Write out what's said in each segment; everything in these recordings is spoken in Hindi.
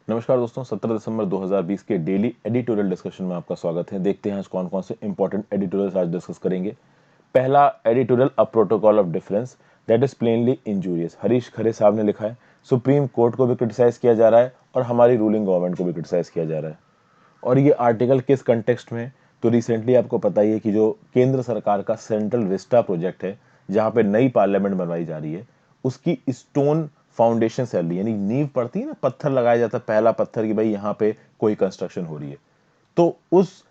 नमस्कार दोस्तों, 17 दिसंबर 2020 के डेली एडिटोरियल डिस्कशन में आपका स्वागत है। देखते हैं आज कौन कौन से इंपॉर्टेंट एडिटोरियल्स आज डिस्कस करेंगे। पहला editorial, a protocol of difference that is plainly injurious. Harish Khare साहब ने लिखा है, सुप्रीम कोर्ट को भी क्रिटिसाइज किया जा रहा है और हमारी रूलिंग गवर्नमेंट को भी क्रिटिसाइज किया जा रहा है। और ये आर्टिकल किस कंटेक्स्ट में? तो रिसेंटली आपको पता ही है कि जो केंद्र सरकार का सेंट्रल विस्टा प्रोजेक्ट है, जहां पे नई पार्लियामेंट बनवाई जा रही है, उसकी स्टोन फाउंडेशन चल रही है, यानी नींव पड़ती है ना, पत्थर लगाया जाता है, पहला पत्थर कि भाई यहाँ पे कोई कंस्ट्रक्शन हो रही है। तो उस,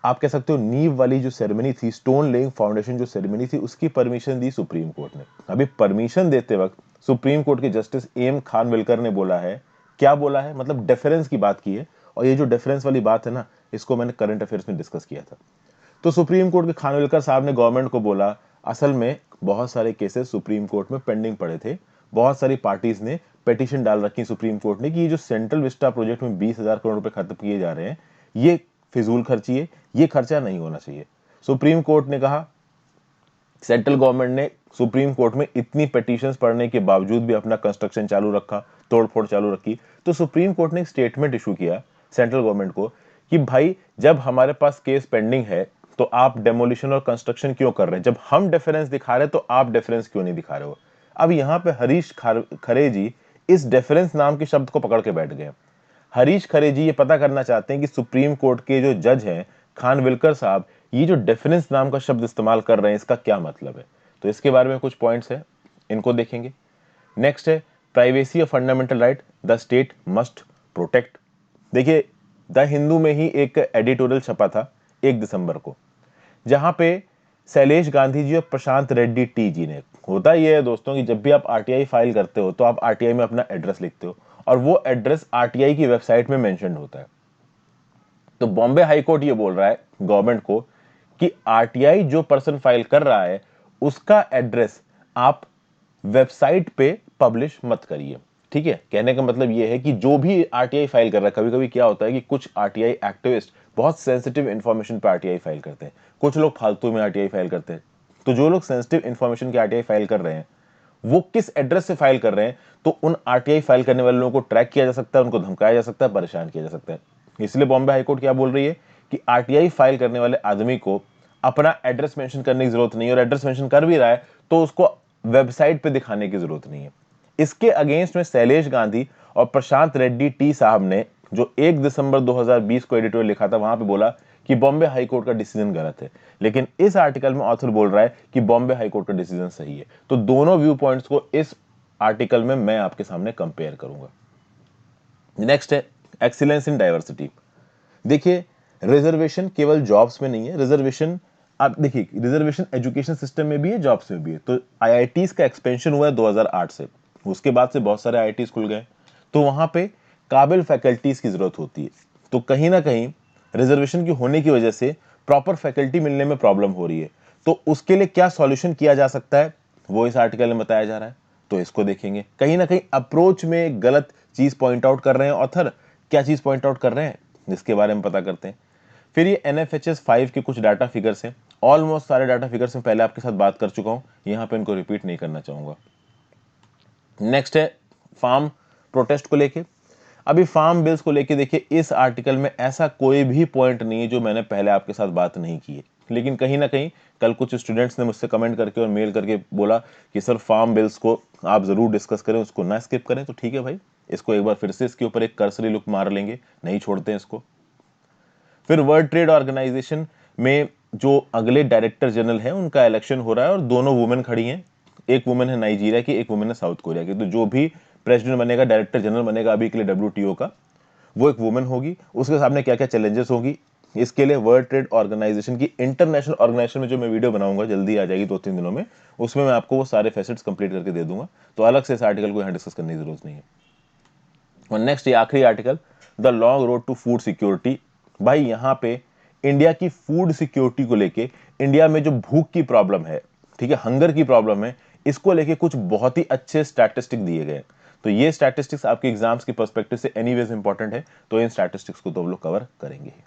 आप कह सकते हो, नींव वाली जो सेरेमनी थी, स्टोन लेइंग फाउंडेशन जो सेरेमनी थी, उसकी परमिशन दी सुप्रीम कोर्ट ने। अभी परमिशन देते वक्त सुप्रीम कोर्ट के जस्टिस एम खानविलकर ने बोला है, क्या बोला है, मतलब डिफरेंस की बात की है। और ये जो डिफरेंस वाली बात है ना, इसको मैंने करंट अफेयर्स में डिस्कस किया था। तो सुप्रीम कोर्ट के खानविलकर साहब ने गवर्नमेंट को बोला, असल में बहुत सारे केसेस सुप्रीम कोर्ट में पेंडिंग पड़े थे, बहुत सारी पार्टीज ने पिटीशन डाल रखी सुप्रीम कोर्ट ने कि ये जो सेंट्रल विस्टा प्रोजेक्ट में 20,000 करोड़ रुपए खत्म किए जा रहे हैं, ये फिजूल खर्ची है, ये खर्चा नहीं होना चाहिए। सुप्रीम कोर्ट ने कहा, सेंट्रल गवर्नमेंट ने सुप्रीम कोर्ट में इतनी पिटीशंस पढ़ने के बावजूद भी अपना कंस्ट्रक्शन चालू रखा, तोड़फोड़ चालू रखी। तो सुप्रीम कोर्ट ने एक स्टेटमेंट इशू किया सेंट्रल गवर्नमेंट को कि भाई, जब हमारे पास केस पेंडिंग है तो आप डेमोलिशन और कंस्ट्रक्शन क्यों कर रहे हैं? जब हम डिफरेंस दिखा रहे हैं तो आप डिफरेंस क्यों नहीं दिखा रहे हो? अब यहां पे हरीश खरे जी इस डिफरेंस नाम के शब्द को पकड़ के बैठ गए। हरीश खरे जी ये पता करना चाहते हैं कि सुप्रीम कोर्ट के जो जज हैं खानविलकर साहब, ये जो डिफरेंस नाम का शब्द इस्तेमाल कर रहे हैं, इसका क्या मतलब है। तो इसके बारे में कुछ पॉइंट्स है, इनको देखेंगे। नेक्स्ट है, privacy of fundamental right the state must protect. देखिए, द हिंदू में ही एक एडिटोरियल छपा था 1 दिसंबर को, जहां पे शैलेश गांधी जी और प्रशांत रेड्डी टी जी ने, होता ये है दोस्तों कि जब भी आप आरटीआई फाइल करते हो तो आप आरटीआई में अपना एड्रेस लिखते हो और वो एड्रेस आरटीआई की वेबसाइट में मेंशन होता है। तो बॉम्बे हाई कोर्ट ये बोल रहा है गवर्नमेंट को कि आरटीआई जो पर्सन फाइल कर रहा है, उसका एड्रेस आप वेबसाइट पे पब्लिश मत करिए। ठीक है, कहने का मतलब ये है कि जो भी आरटीआई फाइल कर रहा है, कभी कभी क्या होता है कि कुछ आरटीआई एक्टिविस्ट बहुत सेंसिटिव इंफॉर्मेशन पे आरटीआई फाइल करते हैं, कुछ लोग फालतू में आरटीआई फाइल करते हैं। तो जो लोग सेंसिटिव इंफॉर्मेशन के आरटीआई फाइल कर रहे हैं, वो किस एड्रेस से फाइल कर रहे हैं, तो उन आरटीआई फाइल करने वाले लोगों को ट्रैक किया जा सकता है, उनको धमकाया जा सकता है, परेशान किया जा सकता है। इसलिए बॉम्बे हाईकोर्ट क्या बोल रही है कि आरटीआई फाइल करने वाले आदमी को अपना एड्रेस मेंशन करने की जरूरत नहीं है, और एड्रेस मेंशन कर भी रहा है तो उसको वेबसाइट पे दिखाने की जरूरत नहीं है। इसके अगेंस्ट में शैलेश गांधी और प्रशांत रेड्डी टी साहब ने जो 1 दिसंबर 2020 को एडिटोरियल लिखा था, वहां पे बोला कि बॉम्बे हाई कोर्ट का डिसीजन गलत है। लेकिन इस आर्टिकल में ऑथर बोल रहा है कि बॉम्बे हाई कोर्ट का डिसीजन सही है। तो दोनों व्यू पॉइंट्स को इस आर्टिकल में मैं आपके सामने कंपेयर करूंगा। नेक्स्ट है, एक्सीलेंस इन डाइवर्सिटी। देखिए, रिजर्वेशन केवल जॉब्स में नहीं है, रिजर्वेशन, आप देखिए, रिजर्वेशन एजुकेशन सिस्टम में भी है, जॉब्स में भी है। तो आईआईटीज का एक्सपेंशन हुआ है 2008 से, उसके बाद से बहुत सारे आईआईटीज खुल गए, तो वहां पे काबिल फैकल्टीज की जरूरत होती है। तो कहीं ना कहीं रिजर्वेशन की होने की वजह से प्रॉपर फैकल्टी मिलने में प्रॉब्लम हो रही है। तो उसके लिए क्या सॉल्यूशन किया जा सकता है, वो इस आर्टिकल में बताया जा रहा है। तो इसको देखेंगे। कहीं ना कहीं अप्रोच में गलत चीज पॉइंट आउट कर रहे हैं ऑथर, क्या चीज पॉइंट आउट कर रहे हैं, जिसके बारे में पता करते हैं। फिर ये एनएफएचएस 5 के कुछ डाटा फिगर्स हैं। ऑलमोस्ट सारे डाटा फिगर्स में पहले आपके साथ बात कर चुका हूं, यहां पे इनको रिपीट नहीं करना चाहूंगा। नेक्स्ट है, फार्म प्रोटेस्ट को लेके। अभी फार्म बिल्स को लेके देखिए, इस आर्टिकल में ऐसा कोई भी पॉइंट नहीं है जो मैंने पहले आपके साथ बात नहीं की है। लेकिन कहीं ना कहीं कल कुछ स्टूडेंट्स ने मुझसे कमेंट करके और मेल करके बोला कि सर, फार्म बिल्स को आप जरूर डिस्कस करें, उसको ना स्किप करें। तो ठीक है भाई, इसको एक बार फिर से इसके ऊपर एक कर्सरी लुक मार लेंगे, नहीं छोड़ते हैं इसको। फिर वर्ल्ड ट्रेड ऑर्गेनाइजेशन में जो अगले डायरेक्टर जनरल है, उनका इलेक्शन हो रहा है और दोनों वुमेन खड़ी हैं। एक वुमेन है नाइजीरिया की, एक वुमेन है साउथ कोरिया की। तो जो भी प्रेसिडेंट बनेगा, डायरेक्टर जनरल बनेगा अभी के लिए डब्ल्यूटीओ का, वो एक वुमेन होगी। उसके सामने क्या क्या चैलेंजेस होगी, इसके लिए वर्ल्ड ट्रेड ऑर्गेनाइजेशन की इंटरनेशनल ऑर्गेनाइजेशन में जो मैं वीडियो बनाऊंगा, जल्दी आ जाएगी 2-3 दिनों में, उसमें मैं आपको वो सारे फैसेट्स कंप्लीट करके दे दूंगा। तो अलग से इस आर्टिकल को यहां डिस्कस करने की जरूरत नहीं है। और नेक्स्ट, ये आखिरी article, the long road to food security. भाई, यहां पे इंडिया की फूड सिक्योरिटी को लेके, इंडिया में जो भूख की प्रॉब्लम है, ठीक है, हंगर की प्रॉब्लम है, इसको लेके कुछ बहुत ही अच्छे स्टैटिस्टिक दिए गए। तो ये स्टैटिस्टिक्स आपके एग्जाम्स की पर्सपेक्टिव से एनीवेज इंपॉर्टेंट है, तो इन स्टैटिस्टिक्स को तो हम लोग कवर करेंगे ही।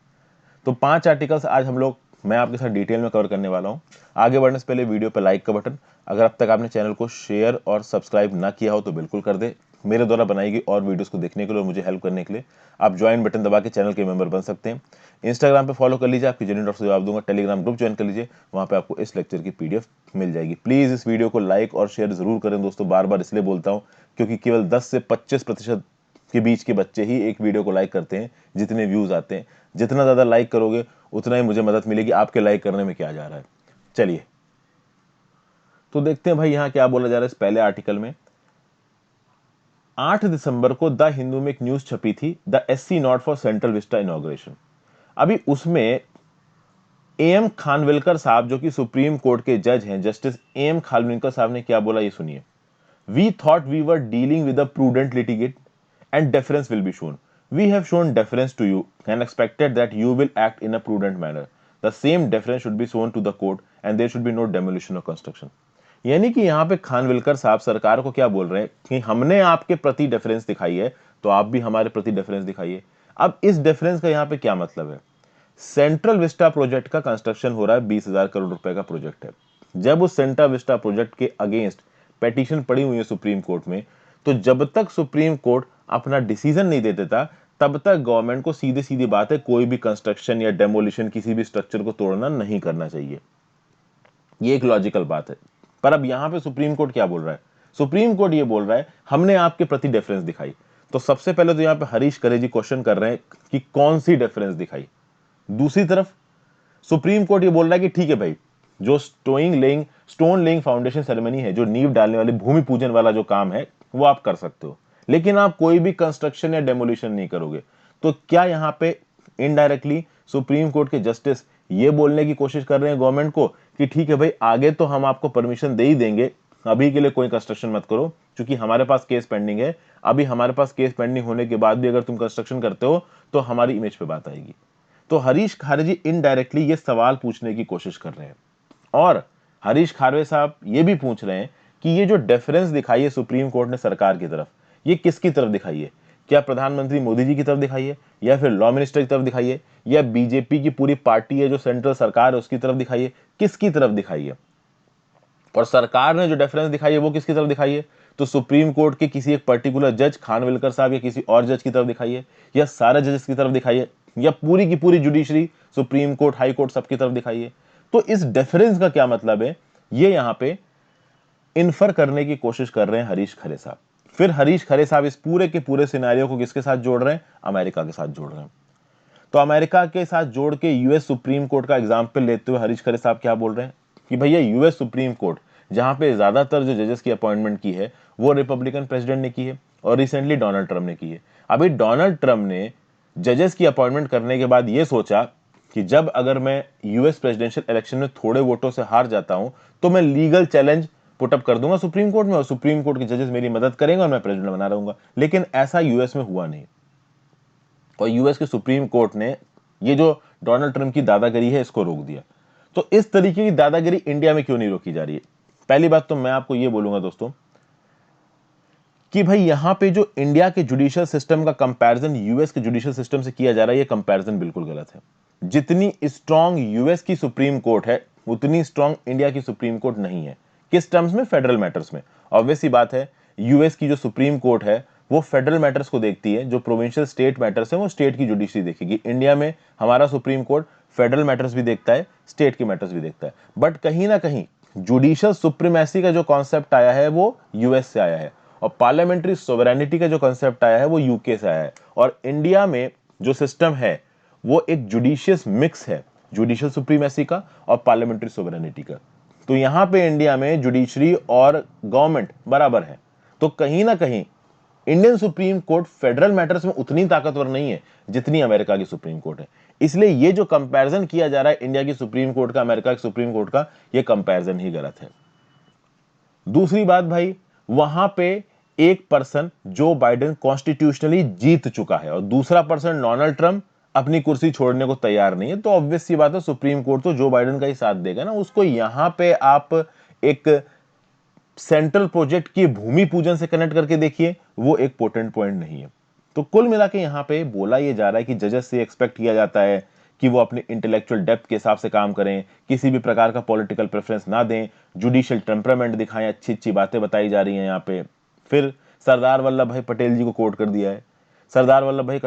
तो 5 आर्टिकल्स आज हम लोग मैं आपके साथ डिटेल में कवर करने वाला हूँ। आगे बढ़ने से पहले वीडियो पर लाइक का बटन, अगर अब तक आपने चैनल को शेयर और सब्सक्राइब ना किया हो तो बिल्कुल कर दे। मेरे द्वारा बनाई गई और वीडियोस को देखने के लिए और मुझे हेल्प करने के लिए आप ज्वाइन बटन दबा के चैनल के मेंबर बन सकते हैं। इंस्टाग्राम पे फॉलो कर लीजिए, आपकी जेन्युइन डाउट्स जवाब दूंगा। टेलीग्राम ग्रुप ज्वाइन कर लीजिए, वहाँ पे आपको इस लेक्चर की PDF मिल जाएगी। प्लीज़ इस वीडियो को लाइक और शेयर जरूर करें दोस्तों। बार बार इसलिए बोलता हूँ क्योंकि केवल 10 से 25% के बीच के बच्चे ही एक वीडियो को लाइक करते हैं जितने व्यूज आते हैं। जितना ज़्यादा लाइक करोगे उतना ही मुझे मदद मिलेगी आपके लाइक करने में क्या जा रहा है। चलिए तो देखते हैं भाई यहाँ क्या बोला जा रहा है इस पहले आर्टिकल में। 8 दिसंबर को द हिंदू में एक न्यूज छपी थी, the SC not for central Vista inauguration. अभी उसमें AM खानविलकर साहब जो कि सुप्रीम कोर्ट के जज हैं, जस्टिस AM खानविलकर साहब ने क्या बोला ये सुनिए। We thought we were dealing with a prudent litigant and deference will be shown. We have shown deference to you and expected that you will act in a prudent manner. The same deference should be shown to the court and there should be no demolition or construction. यानी कि यहाँ पे खानविलकर साहब सरकार को क्या बोल रहे हैं कि हमने आपके प्रति डेफरेंस दिखाई है तो आप भी हमारे प्रति डेफरेंस दिखाइए। अब इस डेफरेंस का यहाँ पे क्या मतलब है? सेंट्रल विस्टा प्रोजेक्ट का कंस्ट्रक्शन हो रहा है, 20,000 करोड़ रुपए का प्रोजेक्ट है। जब उस सेंट्रल विस्टा प्रोजेक्ट के अगेंस्ट पेटिशन पड़ी हुई है सुप्रीम कोर्ट में, तो जब तक सुप्रीम कोर्ट अपना डिसीजन नहीं दे देता तब तक गवर्नमेंट को सीधी सीधी बात है कोई भी कंस्ट्रक्शन या डेमोलिशन किसी भी स्ट्रक्चर को तोड़ना नहीं करना चाहिए। ये एक लॉजिकल बात है। पर अब यहां पे सुप्रीम कोर्ट क्या बोल रहा है? सुप्रीम कोर्ट ये बोल रहा है हमने आपके प्रति डेफरेंस दिखाई। तो सबसे पहले तो यहां पे हरीश खरे जी क्वेश्चन कर रहे हैं कि कौन सी डेफरेंस दिखाई। दूसरी तरफ सुप्रीम कोर्ट ये बोल रहा है कि ठीक है भाई, जो स्टोन लेइंग फाउंडेशन सेरेमनी है, जो नींव डालने वाली भूमि पूजन वाला जो काम है वो आप कर सकते हो, लेकिन आप कोई भी कंस्ट्रक्शन या डेमोलिशन नहीं करोगे। तो क्या यहां पे इनडायरेक्टली सुप्रीम कोर्ट के जस्टिस ये बोलने की कोशिश कर रहे हैं गवर्नमेंट को कि ठीक है भाई, आगे तो हम आपको परमिशन दे ही देंगे, अभी के लिए कोई कंस्ट्रक्शन मत करो क्योंकि हमारे पास केस पेंडिंग है। अभी हमारे पास केस पेंडिंग होने के बाद भी अगर तुम कंस्ट्रक्शन करते हो तो हमारी इमेज पे बात आएगी। तो हरीश खारे जी इनडायरेक्टली ये सवाल पूछने की कोशिश कर रहे हैं और हरीश खारवे साहब ये भी पूछ रहे हैं कि ये जो डेफरेंस दिखाई है सुप्रीम कोर्ट ने सरकार की तरफ, ये किसकी तरफ दिखाई है? क्या प्रधानमंत्री मोदी जी की तरफ दिखाई है, या फिर लॉ मिनिस्टर की तरफ दिखाई है, या बीजेपी की पूरी पार्टी है जो सेंट्रल सरकार है उसकी तरफ दिखाई है? किसकी तरफ दिखाई है? और सरकार ने जो डेफरेंस दिखाई है वो किसकी तरफ दिखाई है? तो सुप्रीम कोर्ट के किसी एक पर्टिकुलर जज खानविलकर साहब या किसी और जज की तरफ दिखाई है, या सारे जजेस की तरफ दिखाई है, या पूरी की पूरी judiciary supreme court, high court सबकी तरफ दिखाई है? तो इस डेफरेंस का क्या मतलब है, ये यहां पे इन्फर करने की कोशिश कर रहे हैं हरीश खरे साहब। फिर हरीश खरे साहब इस पूरे के पूरे सिनेरियो को किसके साथ जोड़ रहे हैं? अमेरिका के साथ जोड़ रहे हैं। तो अमेरिका के साथ जोड़ के यूएस सुप्रीम कोर्ट का एग्जाम्पल लेते हुए हरीश खरे साहब क्या बोल रहे हैं कि भैया यूएस सुप्रीम कोर्ट, जहां पे ज्यादातर जो जजेस की अपॉइंटमेंट की है वो रिपब्लिकन प्रेसिडेंट ने की है और रिसेंटली डोनाल्ड ट्रम्प ने की है। अभी डोनाल्ड ट्रम्प ने जजेस की अपॉइंटमेंट करने के बाद ये सोचा कि जब अगर मैं यूएस प्रेसिडेंशियल इलेक्शन में थोड़े वोटों से हार जाता हूं तो मैं लीगल चैलेंज पुटअप कर दूंगा सुप्रीम कोर्ट में और सुप्रीम कोर्ट के जजेस मेरी मदद करेंगे और मैं प्रेसिडेंट बना रहूंगा। लेकिन ऐसा यूएस में हुआ नहीं और यूएस के सुप्रीम कोर्ट ने ये जो डोनाल्ड ट्रम्प की दादागिरी है इसको रोक दिया। तो इस तरीके की दादागिरी इंडिया में क्यों नहीं रोकी जा रही है? पहली बात तो मैं आपको ये बोलूंगा दोस्तों कि भाई यहां पे जो इंडिया के जुडिशियल सिस्टम का कंपैरिजन यूएस के जुडिशियल सिस्टम से किया जा रहा है, ये कंपैरिजन बिल्कुल गलत है। जितनी स्ट्रांग यूएस की सुप्रीम कोर्ट है उतनी स्ट्रांग इंडिया की सुप्रीम कोर्ट नहीं है। किस टर्म्स में? फेडरल मैटर्स में। ऑब्वियस सी बात है, यूएस की जो सुप्रीम कोर्ट है वो फेडरल मैटर्स को देखती है, जो प्रोविंशियल स्टेट मैटर्स है वो स्टेट की जुडिशरी देखेगी। इंडिया में हमारा सुप्रीम कोर्ट फेडरल मैटर्स भी देखता है, स्टेट के मैटर्स भी देखता है। बट कहीं ना कहीं जुडिशियल सुप्रीमेसी का जो कॉन्सेप्ट आया है वो यूएस से आया है और पार्लियामेंट्री सोवरेनिटी का जो कॉन्सेप्ट आया है वो यूके से आया है। और इंडिया में जो सिस्टम है वो एक जुडिशियस मिक्स है, जुडिशियल सुप्रीमेसी का और पार्लियामेंट्री सोवरेनिटी का। तो यहां पे इंडिया में जुडिशरी और गवर्नमेंट बराबर है। तो कहीं ना कहीं Indian supreme court federal matters में उतनी ताकतवर नहीं है जितनी अमेरिका की सुप्रीम कोर्ट है। इसलिए ये जो कंपैरिजन किया जा रहा है इंडिया की सुप्रीम कोर्ट का अमेरिका की सुप्रीम कोर्ट का, ये कंपैरिजन ही गलत है। दूसरी बात भाई, वहां पे एक पर्सन जो बाइडेन कॉन्स्टिट्यूशनली जीत चुका है और दूसरा पर्सन डोनाल्ड ट्रम्प अपनी कुर्सी छोड़ने को तैयार नहीं है। तो ऑब्वियस सी बात है सुप्रीम कोर्ट तो जो बाइडेन का ही साथ देगा ना। उसको यहां पे आप एक सेंट्रल प्रोजेक्ट की भूमि पूजन से कनेक्ट करके देखिए, वो एक पोटेंट पॉइंट नहीं है। तो कुल मिला के यहां पे बोला ये जा रहा है कि जजेस से एक्सपेक्ट किया जाता है कि वो अपनी इंटेलेक्चुअल डेप्थ के हिसाब से काम करें, किसी भी प्रकार का पॉलिटिकल प्रेफरेंस ना दें, जुडिशियल टेम्परामेंट दिखाएं, अच्छी अच्छी बातें बताई जा रही हैं यहाँ पे। फिर सरदार वल्लभ भाई पटेल जी को कोट कर दिया है। सरदार वल्लभ भाई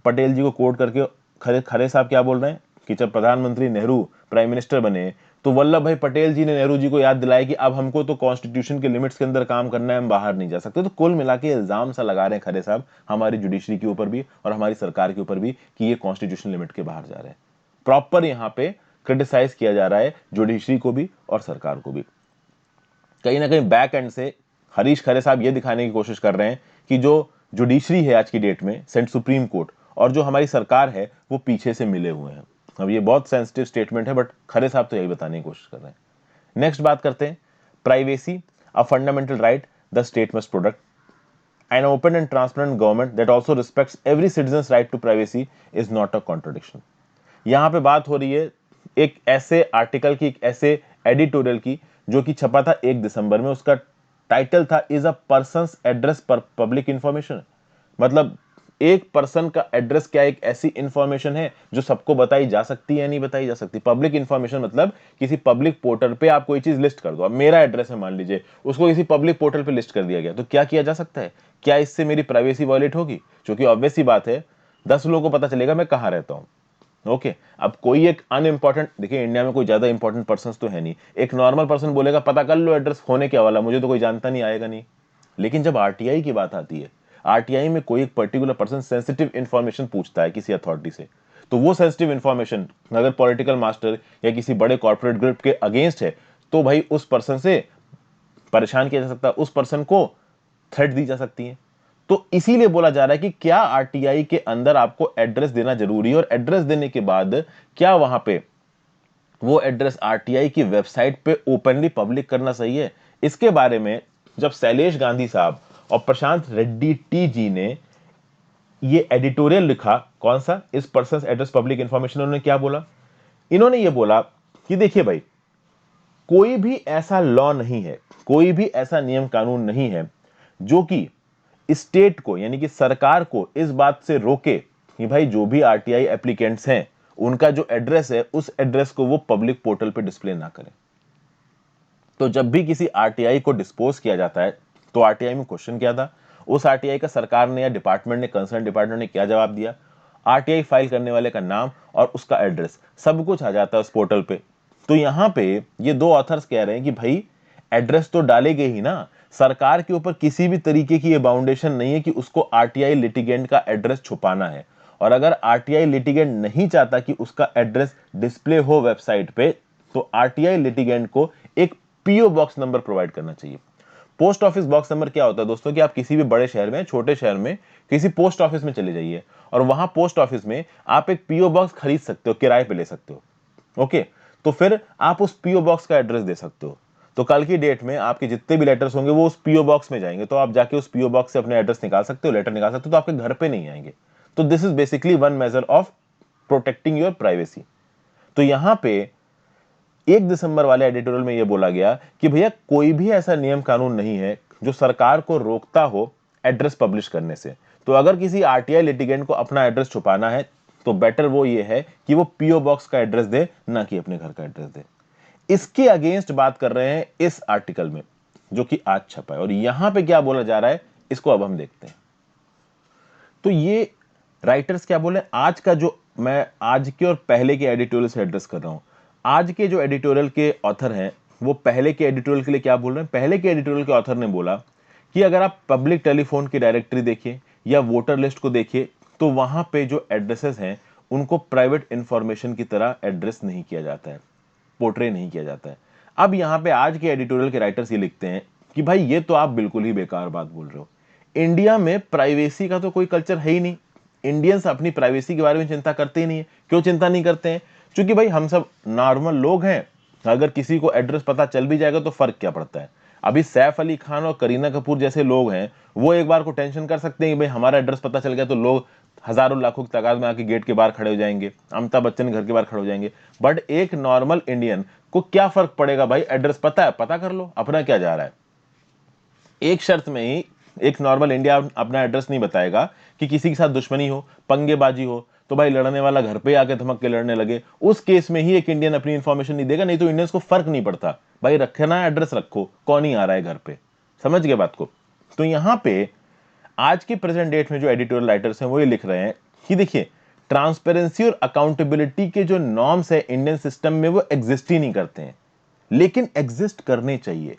पटेल जी को कोट करके खरे साहब क्या बोल रहे हैं कि जब प्रधानमंत्री नेहरू प्राइम मिनिस्टर बने तो वल्लभ भाई पटेल जी ने नेहरू जी को याद दिलाया कि अब हमको तो कॉन्स्टिट्यूशन के लिमिट्स के अंदर काम करना है, हम बाहर नहीं जा सकते। तो कुल मिला के इल्जाम सा लगा रहे हैं खरे साहब हमारी जुडिशरी के ऊपर भी और हमारी सरकार के ऊपर भी कि ये कॉन्स्टिट्यूशन लिमिट के बाहर जा रहे हैं। प्रॉपर यहाँ पे क्रिटिसाइज किया जा रहा है जुडिशरी को भी और सरकार को भी। कहीं ना कहीं बैक एंड से हरीश खरे साहब ये दिखाने की कोशिश कर रहे हैं कि जो जुडिशरी है आज की डेट में, सेंट सुप्रीम कोर्ट, और जो हमारी सरकार है वो पीछे से मिले हुए हैं। अब ये बहुत सेंसिटिव स्टेटमेंट है बट खरे साहब तो यही बताने की कोशिश कर रहे हैं। नेक्स्ट बात करते हैं privacy, a fundamental right the state must protect. An open and transparent government that also respects every citizen's right to privacy is not a contradiction. यहां पे बात हो रही है एक ऐसे आर्टिकल की, एक ऐसे एडिटोरियल की जो कि छपा था 1 दिसंबर में। उसका टाइटल था इज अ पर्सन्स एड्रेस पर पब्लिक इंफॉर्मेशन। मतलब एक पर्सन का एड्रेस क्या एक ऐसी इंफॉर्मेशन है जो सबको बताई जा सकती है या नहीं बताई जा सकती। पब्लिक इंफॉर्मेशन मतलब किसी पब्लिक पोर्टल पे आप कोई चीज लिस्ट कर दो। अब मेरा एड्रेस है मान लीजिए, उसको किसी पब्लिक पोर्टल पे लिस्ट कर दिया गया तो क्या किया जा सकता है? क्या इससे मेरी प्राइवेसी वायलेट होगी? क्योंकि ऑब्वियस सी बात है 10 लोगों को पता चलेगा मैं कहां रहता हूं। ओके, अब कोई एक अनइंपॉर्टेंट, देखिए इंडिया में कोई ज्यादा इंपॉर्टेंट पर्सन तो है नहीं, एक नॉर्मल पर्सन बोलेगा पता कर लो एड्रेस, होने क्या वाला, मुझे तो कोई जानता नहीं, आएगा नहीं। लेकिन जब आरटीआई की बात आती है, आरटीआई में कोई एक पर्टिकुलर पर्सन सेंसिटिव इंफॉर्मेशन पूछता है किसी अथॉरिटी से, तो वो सेंसिटिव इंफॉर्मेशन अगर पॉलिटिकल मास्टर या किसी बड़े कॉर्पोरेट ग्रुप के अगेंस्ट है तो भाई उस पर्सन से परेशान किया जा सकता है, उस पर्सन को थ्रेट दी जा सकती है। तो इसीलिए बोला जा रहा है कि क्या आरटीआई के अंदर आपको एड्रेस देना जरूरी है, और एड्रेस देने के बाद क्या वहां पे वो एड्रेस आरटीआई की वेबसाइट पे ओपनली पब्लिक करना सही है। इसके बारे में जब शैलेश गांधी साहब और प्रशांत रेड्डी टी जी ने ये एडिटोरियल लिखा, कौन सा, इस पर्सन एड्रेस पब्लिक इंफॉर्मेशन, उन्होंने क्या बोला? इन्होंने ये बोला कि देखिए भाई, कोई भी ऐसा लॉ नहीं है, कोई भी ऐसा नियम कानून नहीं है जो कि स्टेट को यानी कि सरकार को इस बात से रोके कि भाई जो भी आरटीआई एप्लीकेंट्स हैं उनका जो एड्रेस है उस एड्रेस को वो पब्लिक पोर्टल पे डिस्प्ले ना करें। तो जब भी किसी आरटीआई को डिस्पोज किया जाता है तो आरटीआई में क्वेश्चन क्या था, उस आरटीआई का सरकार ने या डिपार्टमेंट ने, कंसर्न डिपार्टमेंट ने क्या जवाब दिया? आरटीआई फाइल करने वाले का नाम और उसका एड्रेस सब कुछ आ जाता है उस पोर्टल पे। तो यहां पे ये दो ऑथर्स कह रहे हैं कि भाई एड्रेस तो डालेंगे ही ना, सरकार के ऊपर किसी भी तरीके की ये बाउंडेशन नहीं है कि उसको आरटीआई लिटिगेंट का एड्रेस छुपाना है। और अगर आरटीआई लिटिगेंट नहीं चाहता कि उसका एड्रेस डिस्प्ले हो वेबसाइट पे तो आरटीआई लिटिगेंट को एक पीओ बॉक्स नंबर प्रोवाइड करना चाहिए। पोस्ट ऑफिस बॉक्स नंबर क्या होता है दोस्तों कि आप किसी भी बड़े शहर में, छोटे शहर में किसी पोस्ट ऑफिस में चले जाइए और वहां पोस्ट ऑफिस में आप एक पीओ बॉक्स खरीद सकते हो, किराए पे ले सकते हो। ओके, तो फिर आप उस पीओ बॉक्स का एड्रेस दे सकते हो। तो कल की डेट में आपके जितने भी लेटर्स होंगे वो उस पीओ बॉक्स में जाएंगे, तो आप जाके उस पीओ बॉक्स से अपने एड्रेस निकाल सकते हो, लेटर निकाल सकते हो, तो आपके घर पे नहीं आएंगे। तो this is basically one measure of protecting your privacy. तो यहां पे 1 दिसंबर वाले एडिटोरियल में यह बोला गया कि भैया कोई भी ऐसा नियम कानून नहीं है जो सरकार को रोकता हो एड्रेस पब्लिश करने से। तो अगर किसी आरटीआई लिटिगेंट को अपना एड्रेस छुपाना है तो बेटर वो ये है कि वो पीओ बॉक्स का एड्रेस दे, ना कि अपने घर का एड्रेस दे। इसके अगेंस्ट बात कर रहे हैं इस आर्टिकल में जो कि आज छपा है, और यहां पे क्या बोला जा रहा है इसको अब हम देखते हैं। तो ये राइटर्स क्या बोले, आज का जो मैं आज के और पहले के एडिटोरियल से एड्रेस कर रहा हूं, आज के जो एडिटोरियल के ऑथर हैं वो पहले के एडिटोरियल के लिए क्या बोल रहे हैं। पहले के एडिटोरियल के ऑथर ने बोला कि अगर आप पब्लिक टेलीफोन की डायरेक्टरी देखिए या वोटर लिस्ट को देखिए तो वहां पे जो एड्रेसेस हैं उनको प्राइवेट इंफॉर्मेशन की तरह एड्रेस नहीं किया जाता है, पोर्ट्रे नहीं किया जाता है। अब यहां पे आज के एडिटोरियल के राइटर्स ये लिखते हैं कि भाई ये तो आप बिल्कुल ही बेकार बात बोल रहे हो, इंडिया में प्राइवेसी का तो कोई कल्चर है ही नहीं, इंडियंस अपनी प्राइवेसी के बारे में चिंता करते ही नहीं है। क्यों चिंता नहीं करते हैं? क्योंकि भाई हम सब नॉर्मल लोग हैं, अगर किसी को एड्रेस पता चल भी जाएगा तो फर्क क्या पड़ता है। अभी सैफ अली खान और करीना कपूर जैसे लोग हैं वो एक बार को टेंशन कर सकते हैं कि भाई हमारा एड्रेस पता चल गया तो लोग हजारों लाखों की तादाद में आके गेट के बाहर खड़े हो जाएंगे, अमिताभ बच्चन घर के बाहर खड़े हो जाएंगे। बट एक नॉर्मल इंडियन को क्या फर्क पड़ेगा भाई, एड्रेस पता है, पता कर लो, अपना क्या जा रहा है। एक शर्त में ही एक नॉर्मल इंडिया अपना एड्रेस नहीं बताएगा कि किसी के साथ दुश्मनी हो, पंगेबाजी हो, तो भाई लड़ने वाला घर पे आके धमक के लड़ने लगे, उस केस में ही एक इंडियन अपनी इंफॉर्मेशन नहीं देगा, नहीं तो इंडियंस को फर्क नहीं पड़ता, भाई रखना है एड्रेस रखो, कौन ही आ रहा है घर पे। समझ गए बात को। तो यहां पे आज के प्रेजेंट डेट में जो एडिटोरियल राइटर्स हैं वो ये लिख रहे हैं कि देखिए ट्रांसपेरेंसी और अकाउंटेबिलिटी के जो नॉर्म्स है इंडियन सिस्टम में वो एग्जिस्ट ही नहीं करते हैं, लेकिन एग्जिस्ट करने चाहिए।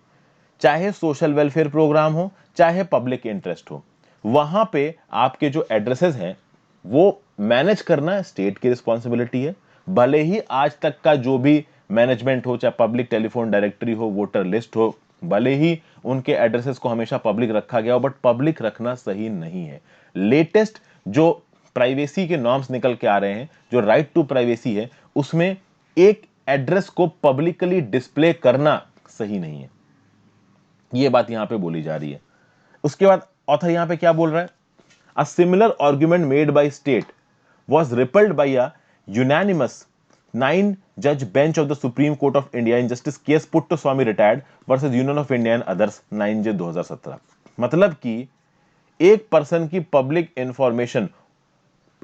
चाहे सोशल वेलफेयर प्रोग्राम हो, चाहे पब्लिक इंटरेस्ट हो, वहां पे आपके जो एड्रेसेस हैं वो मैनेज करना स्टेट की रिस्पॉन्सिबिलिटी है। भले ही आज तक का जो भी मैनेजमेंट हो, चाहे पब्लिक टेलीफोन डायरेक्टरी हो, वोटर लिस्ट हो, भले ही उनके एड्रेसेस को हमेशा पब्लिक रखा गया हो, बट पब्लिक रखना सही नहीं है। लेटेस्ट जो प्राइवेसी के नॉर्म्स निकल के आ रहे हैं, जो राइट टू प्राइवेसी है, उसमें एक एड्रेस को पब्लिकली डिस्प्ले करना सही नहीं है, यह बात यहां पे बोली जा रही है। उसके बाद ऑथर यहां पे क्या बोल रहा है, a similar argument made by state was repelled by a unanimous 9-judge bench of the Supreme Court of India in Justice K.S. Puttaswamy retired versus Union of India and others 9 2017। मतलब कि एक पर्सन की पब्लिक इंफॉर्मेशन,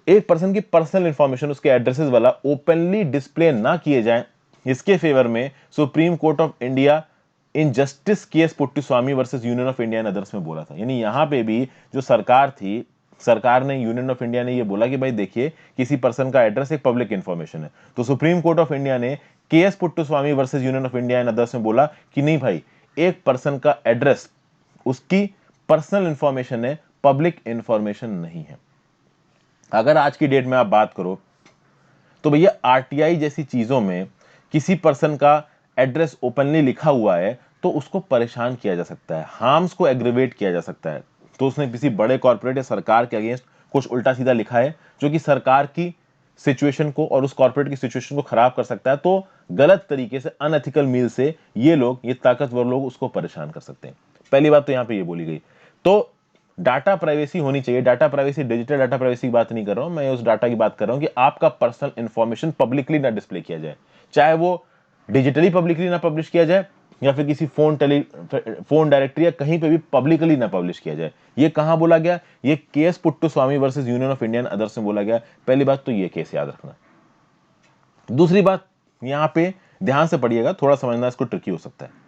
एक पर्सन की पर्सनल इंफॉर्मेशन, उसके एड्रेसेस वाला ओपनली डिस्प्ले ना किए जाए, इसके फेवर में Supreme Court of India in Justice KS Puttaswamy versus Union of India and others में बोला था। यानी यहां पे भी जो सरकार थी, सरकार ने, यूनियन ऑफ इंडिया ने ये बोला कि भाई देखिए किसी पर्सन का एड्रेस एक पब्लिक इंफॉर्मेशन है, तो सुप्रीम कोर्ट ऑफ इंडिया ने KS Puttaswamy versus Union of India and others में बोला कि नहीं भाई, एक पर्सन का एड्रेस उसकी पर्सनल इंफॉर्मेशन है, पब्लिक इंफॉर्मेशन नहीं है। अगर आज की डेट में आप बात करो तो भैया आरटीआई जैसी चीजों में किसी पर्सन का एड्रेस ओपनली लिखा हुआ है तो उसको परेशान किया जा सकता है, हार्म्स को एग्रीवेट किया जा सकता है। तो उसने किसी बड़े कॉर्पोरेट या सरकार के अगेंस्ट कुछ उल्टा सीधा लिखा है जो कि सरकार की सिचुएशन को और उस कॉर्पोरेट की सिचुएशन को खराब कर सकता है, तो गलत तरीके से, अनएथिकल मील से ये लोग, ये ताकतवर लोग उसको परेशान कर सकते हैं। पहली बात तो यहां पे ये बोली गई। तो डाटा प्राइवेसी होनी चाहिए। Data privacy, digital data privacy की बात नहीं कर रहा हूं मैं, उस डाटा की बात कर रहा हूं कि आपका पर्सनल इंफॉर्मेशन पब्लिकली ना डिस्प्ले किया जाए, चाहे वो डिजिटली पब्लिकली ना पब्लिश किया जाए या फिर किसी फोन डायरेक्टरी या कहीं पे भी पब्लिकली ना पब्लिश किया जाए। ये कहां बोला गया, ये KS Puttaswamy versus Union of India and others में बोला गया। पहली बात तो ये केस याद रखना। दूसरी बात यहां पे ध्यान से पढ़िएगा, थोड़ा समझना इसको ट्रिकी हो सकता है।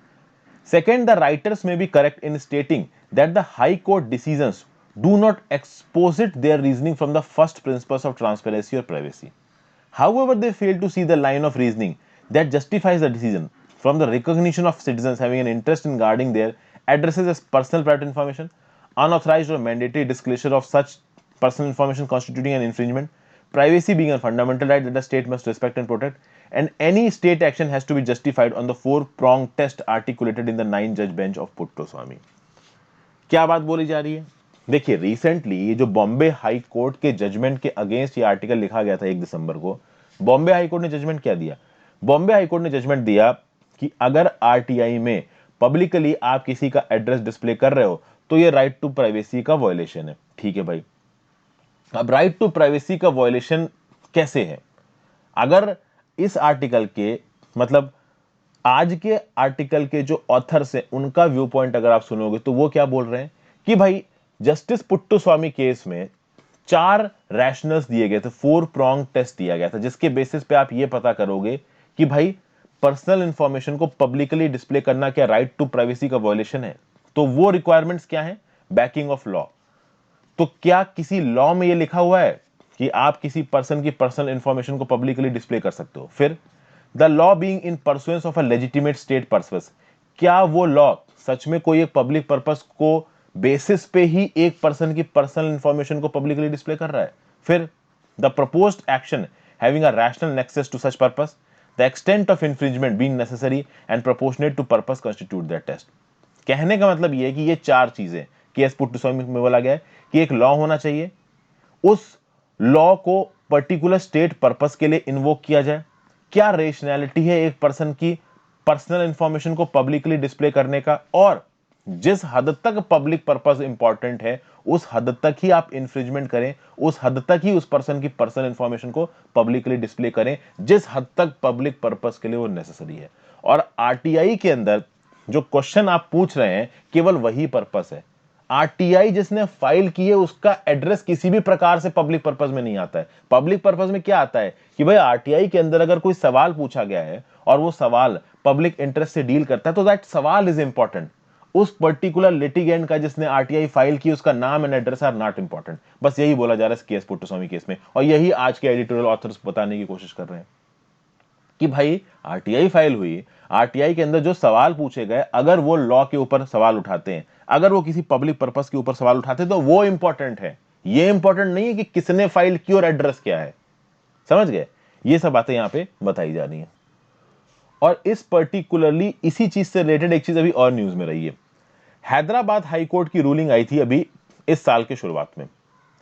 Second, the writers may be correct in stating that the High Court decisions do not exposit their reasoning from the first principles of transparency or privacy. However, they fail to see the line of reasoning that justifies the decision from the recognition of citizens having an interest in guarding their addresses as personal private information, unauthorized or mandatory disclosure of such personal information constituting an infringement, privacy being a fundamental right that the state must respect and protect, and any state action has to be justified on the four-pronged test articulated in the 9-judge bench of Puttoswamy। क्या बात बोली जा रही है? देखिए रिसेंटली ये जो बॉम्बे हाई कोर्ट के जजमेंट के अगेंस्ट ये आर्टिकल लिखा गया था 1 दिसंबर को, बॉम्बे हाई कोर्ट ने जजमेंट क्या दिया? बॉम्बे हाई कोर्ट ने जजमेंट दिया कि अगर आरटीआई में पब्लिकली आप किसी का एड्रेस डिस्प्ले कर रहे हो तो ये राइट टू प्राइवेसी का वायलेशन है। ठीक है भाई, अब राइट टू प्राइवेसी का वायलेशन कैसे है? अगर इस आर्टिकल के, मतलब आज के आर्टिकल के जो ऑथर्स हैं उनका व्यू पॉइंट अगर आप सुनोगे तो वो क्या बोल रहे हैं कि भाई जस्टिस पुट्टुस्वामी केस में 4 रैशनल्स दिए गए थे, 4 प्रॉन्ग टेस्ट दिया गया था, जिसके बेसिस पे आप ये पता करोगे कि भाई पर्सनल इंफॉर्मेशन को पब्लिकली डिस्प्ले करना क्या राइट टू प्राइवेसी का वायलेशन है। तो वो रिक्वायरमेंट्स क्या है? Banking of law. तो क्या किसी लॉ में ये लिखा हुआ है कि आप किसी पर्सन की पर्सनल इंफॉर्मेशन को पब्लिकली डिस्प्ले कर सकते हो? फिर the law being in pursuance of a legitimate state purpose, क्या वो लॉ सच में कोई एक पब्लिक पर्पस को बेसिस पे ही एक पर्सन की पर्सनल इंफॉर्मेशन को पब्लिकली डिस्प्ले कर रहा है? फिर the proposed action having a rational nexus to such purpose, the extent of infringement being necessary and proportionate to purpose constitute that test. कहने का मतलब ये है कि ये 4 चीजें केएस पुट्टुस्वामी में बोला गया है कि एक लॉ होना चाहिए, उस लॉ को पर्टिकुलर स्टेट पर्पस के लिए इन्वोक किया जाए, क्या रेशनैलिटी है एक पर्सन की पर्सनल इंफॉर्मेशन को पब्लिकली डिस्प्ले करने का, और जिस हद तक पब्लिक पर्पस इंपॉर्टेंट है उस हद तक ही आप इंफ्रिंजमेंट करें, उस हद तक ही उस पर्सन की पर्सनल इंफॉर्मेशन को पब्लिकली डिस्प्ले करें जिस हद तक पब्लिक पर्पस के लिए वो नेसेसरी है। और आरटीआई के अंदर जो क्वेश्चन आप पूछ रहे हैं केवल वही पर्पस है। आरटीआई जिसने फाइल की है उसका एड्रेस किसी भी प्रकार से पब्लिक पर्पस में नहीं आता है। पब्लिक पर्पस में क्या आता है कि भाई आरटीआई के अंदर अगर कोई सवाल पूछा गया है और वो सवाल पब्लिक इंटरेस्ट से डील करता है तो दैट सवाल इज इंपॉर्टेंट। उस पर्टिकुलर लिटिगेंट का जिसने आरटीआई फाइल की उसका नाम and address are not important. बस यही बोला जा रहा है इस केस पुट्टुस्वामी केस में, और यही आज के एडिटोरियल ऑथर्स बताने की कोशिश कर रहे हैं कि भाई आरटीआई फाइल हुई, आरटीआई के अंदर जो सवाल पूछे गए अगर वो लॉ के ऊपर सवाल उठाते हैं, अगर वो किसी पब्लिक पर्पस के ऊपर सवाल उठाते हैं तो वो इंपॉर्टेंट है। ये इंपॉर्टेंट नहीं है कि किसने फाइल की और एड्रेस क्या है। समझ गए? ये सब बातें यहां पे बताई जा रही हैं। और इस पर्टिकुलरली इसी चीज से रिलेटेड एक चीज अभी और न्यूज में रही है। हैदराबाद हाईकोर्ट की रूलिंग आई थी अभी इस साल के शुरुआत में।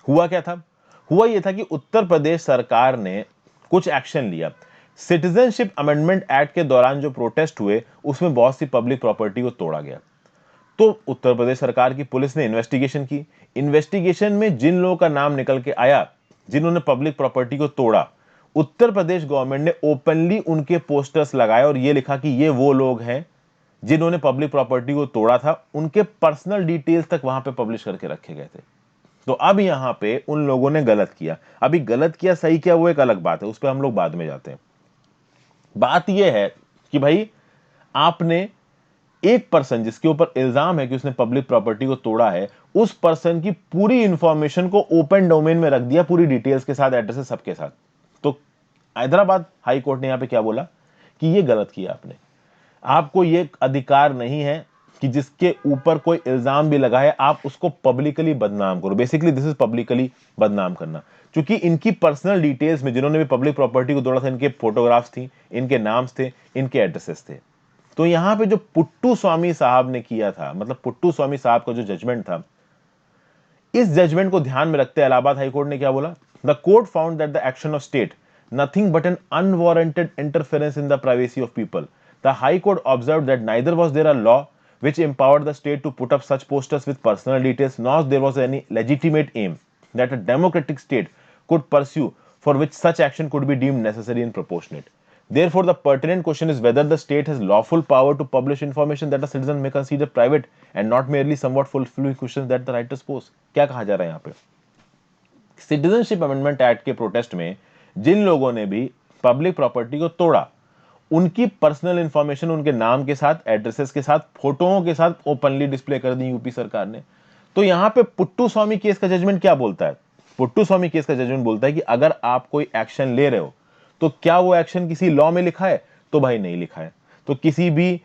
हुआ क्या था? हुआ यह था कि उत्तर प्रदेश सरकार ने कुछ एक्शन लिया। सिटीजनशिप अमेंडमेंट एक्ट के दौरान जो प्रोटेस्ट हुए उसमें बहुत सी पब्लिक प्रॉपर्टी को तोड़ा गया। तो उत्तर प्रदेश सरकार की पुलिस ने इन्वेस्टिगेशन की। इन्वेस्टिगेशन में जिन लोगों का नाम निकल के आया जिन्होंने पब्लिक प्रॉपर्टी को तोड़ा, उत्तर प्रदेश गवर्नमेंट ने ओपनली उनके पोस्टर्स लगाए और यह लिखा कि ये वो लोग हैं जिन्होंने पब्लिक प्रॉपर्टी को तोड़ा था। उनके पर्सनल डिटेल्स तक वहां पे पब्लिश करके रखे गए थे। तो अब यहां पे उन लोगों ने गलत किया। अभी गलत किया सही किया वो एक अलग बात है, उस पर हम लोग बाद में जाते हैं। बात यह है कि भाई आपने एक पर्सन जिसके ऊपर इल्जाम है कि उसने पब्लिक प्रॉपर्टी को तोड़ा है, उस पर्सन की पूरी इंफॉर्मेशन को ओपन डोमेन में रख दिया, पूरी डिटेल्स के साथ, एड्रेस सबके साथ। तो हैदराबाद हाई कोर्ट ने यहां पे क्या बोला कि ये गलत किया आपने। आपको ये अधिकार नहीं है कि जिसके ऊपर कोई इल्जाम भी लगा है आप उसको पब्लिकली बदनाम करो। बेसिकली दिस इज पब्लिकली बदनाम करना। क्योंकि इनकी पर्सनल डिटेल्स में जिन्होंने भी पब्लिक प्रॉपर्टी को तोड़ा था, इनके फोटोग्राफ्स थी, इनके नाम्स थे, इनके एड्रेसेस थे। तो यहां पे जो पुट्टू स्वामी साहब ने किया था, मतलब पुट्टू स्वामी साहब का जो जजमेंट था, इस जजमेंट को ध्यान में रखते इलाहाबाद हाईकोर्ट ने क्या बोला? The court found that the action of state nothing but an unwarranted interference in the privacy of people. The high court observe that neither was there a law which empowered the state to put up such posters with personal details, nor there was any legitimate aim that a democratic state could pursue for which such action could be deemed necessary and proportionate. Therefore, the pertinent question is whether the state has lawful power to publish information that a citizen may consider private and not merely somewhat fulfilling questions that the writers pose. क्या कहा जा रहा है यहाँ पे? सिटीजनशिप अमेंडमेंट एक्ट के प्रोटेस्ट में जिन लोगों ने भी पब्लिक प्रॉपर्टी को तोड़ा, उनकी पर्सनल इंफॉर्मेशन उनके नाम के साथ, एड्रेसेस के साथ, फोटोओं के साथ ओपनली डिस्प्ले कर दी यूपी सरकार ने। तो यहां पे पुट्टू स्वामी केस का जजमेंट क्या बोलता है? पुट्टू स्वामी केस का जजमेंट बोलता है कि अगर आप कोई एक्शन ले रहे हो तो क्या वो एक्शन किसी लॉ में लिखा है? तो भाई नहीं लिखा है। तो किसी भी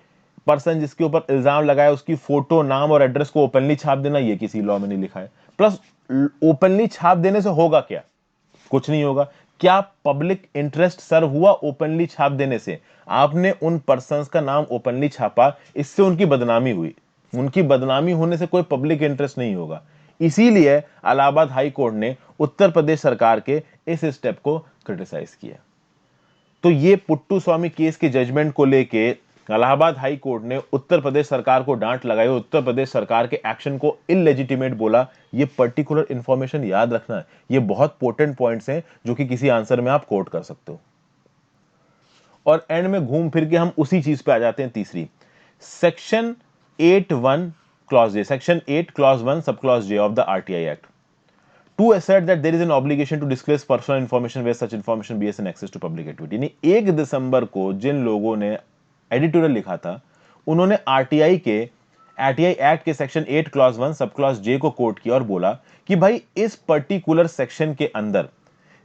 पर्सन जिसके ऊपर इल्जाम लगाया उसकी फोटो, नाम और एड्रेस को ओपनली छाप देना, ये किसी लॉ में नहीं लिखा है। प्लस ओपनली छाप देने से होगा क्या? कुछ नहीं होगा। क्या पब्लिक इंटरेस्ट सर्व हुआ ओपनली छाप देने से? आपने उन पर्संस का नाम ओपनली छापा, इससे उनकी बदनामी हुई। उनकी बदनामी होने से कोई पब्लिक इंटरेस्ट नहीं होगा। इसीलिए इलाहाबाद हाई कोर्ट ने उत्तर प्रदेश सरकार के इस स्टेप को क्रिटिसाइज किया। तो ये पुट्टू स्वामी केस के जजमेंट को लेके इलाहाबाद हाई कोर्ट ने उत्तर प्रदेश सरकार को डांट लगाई, उत्तर प्रदेश सरकार के एक्शन को इलेजिटिमेट बोला। ये पर्टिकुलर इंफॉर्मेशन याद रखना है, ये बहुत पोटेंट पॉइंट्स हैं जो कि किसी आंसर में आप कोट कर सकते हो। और एंड में घूम फिर के हम उसी चीज पे आ जाते हैं, तीसरी, section 8(1) clause J, section 8 clause 1 sub clause J of the RTI act to assert that there is an obligation to disclose personal information where such information be an access to public activity। यानी 1 दिसंबर को जिन लोगों ने एडिटोरियल लिखा था उन्होंने आरटीआई एक्ट के सेक्शन 8 क्लॉज 1 सब क्लॉज जे को कोट किया और बोला कि भाई इस पर्टिकुलर सेक्शन के अंदर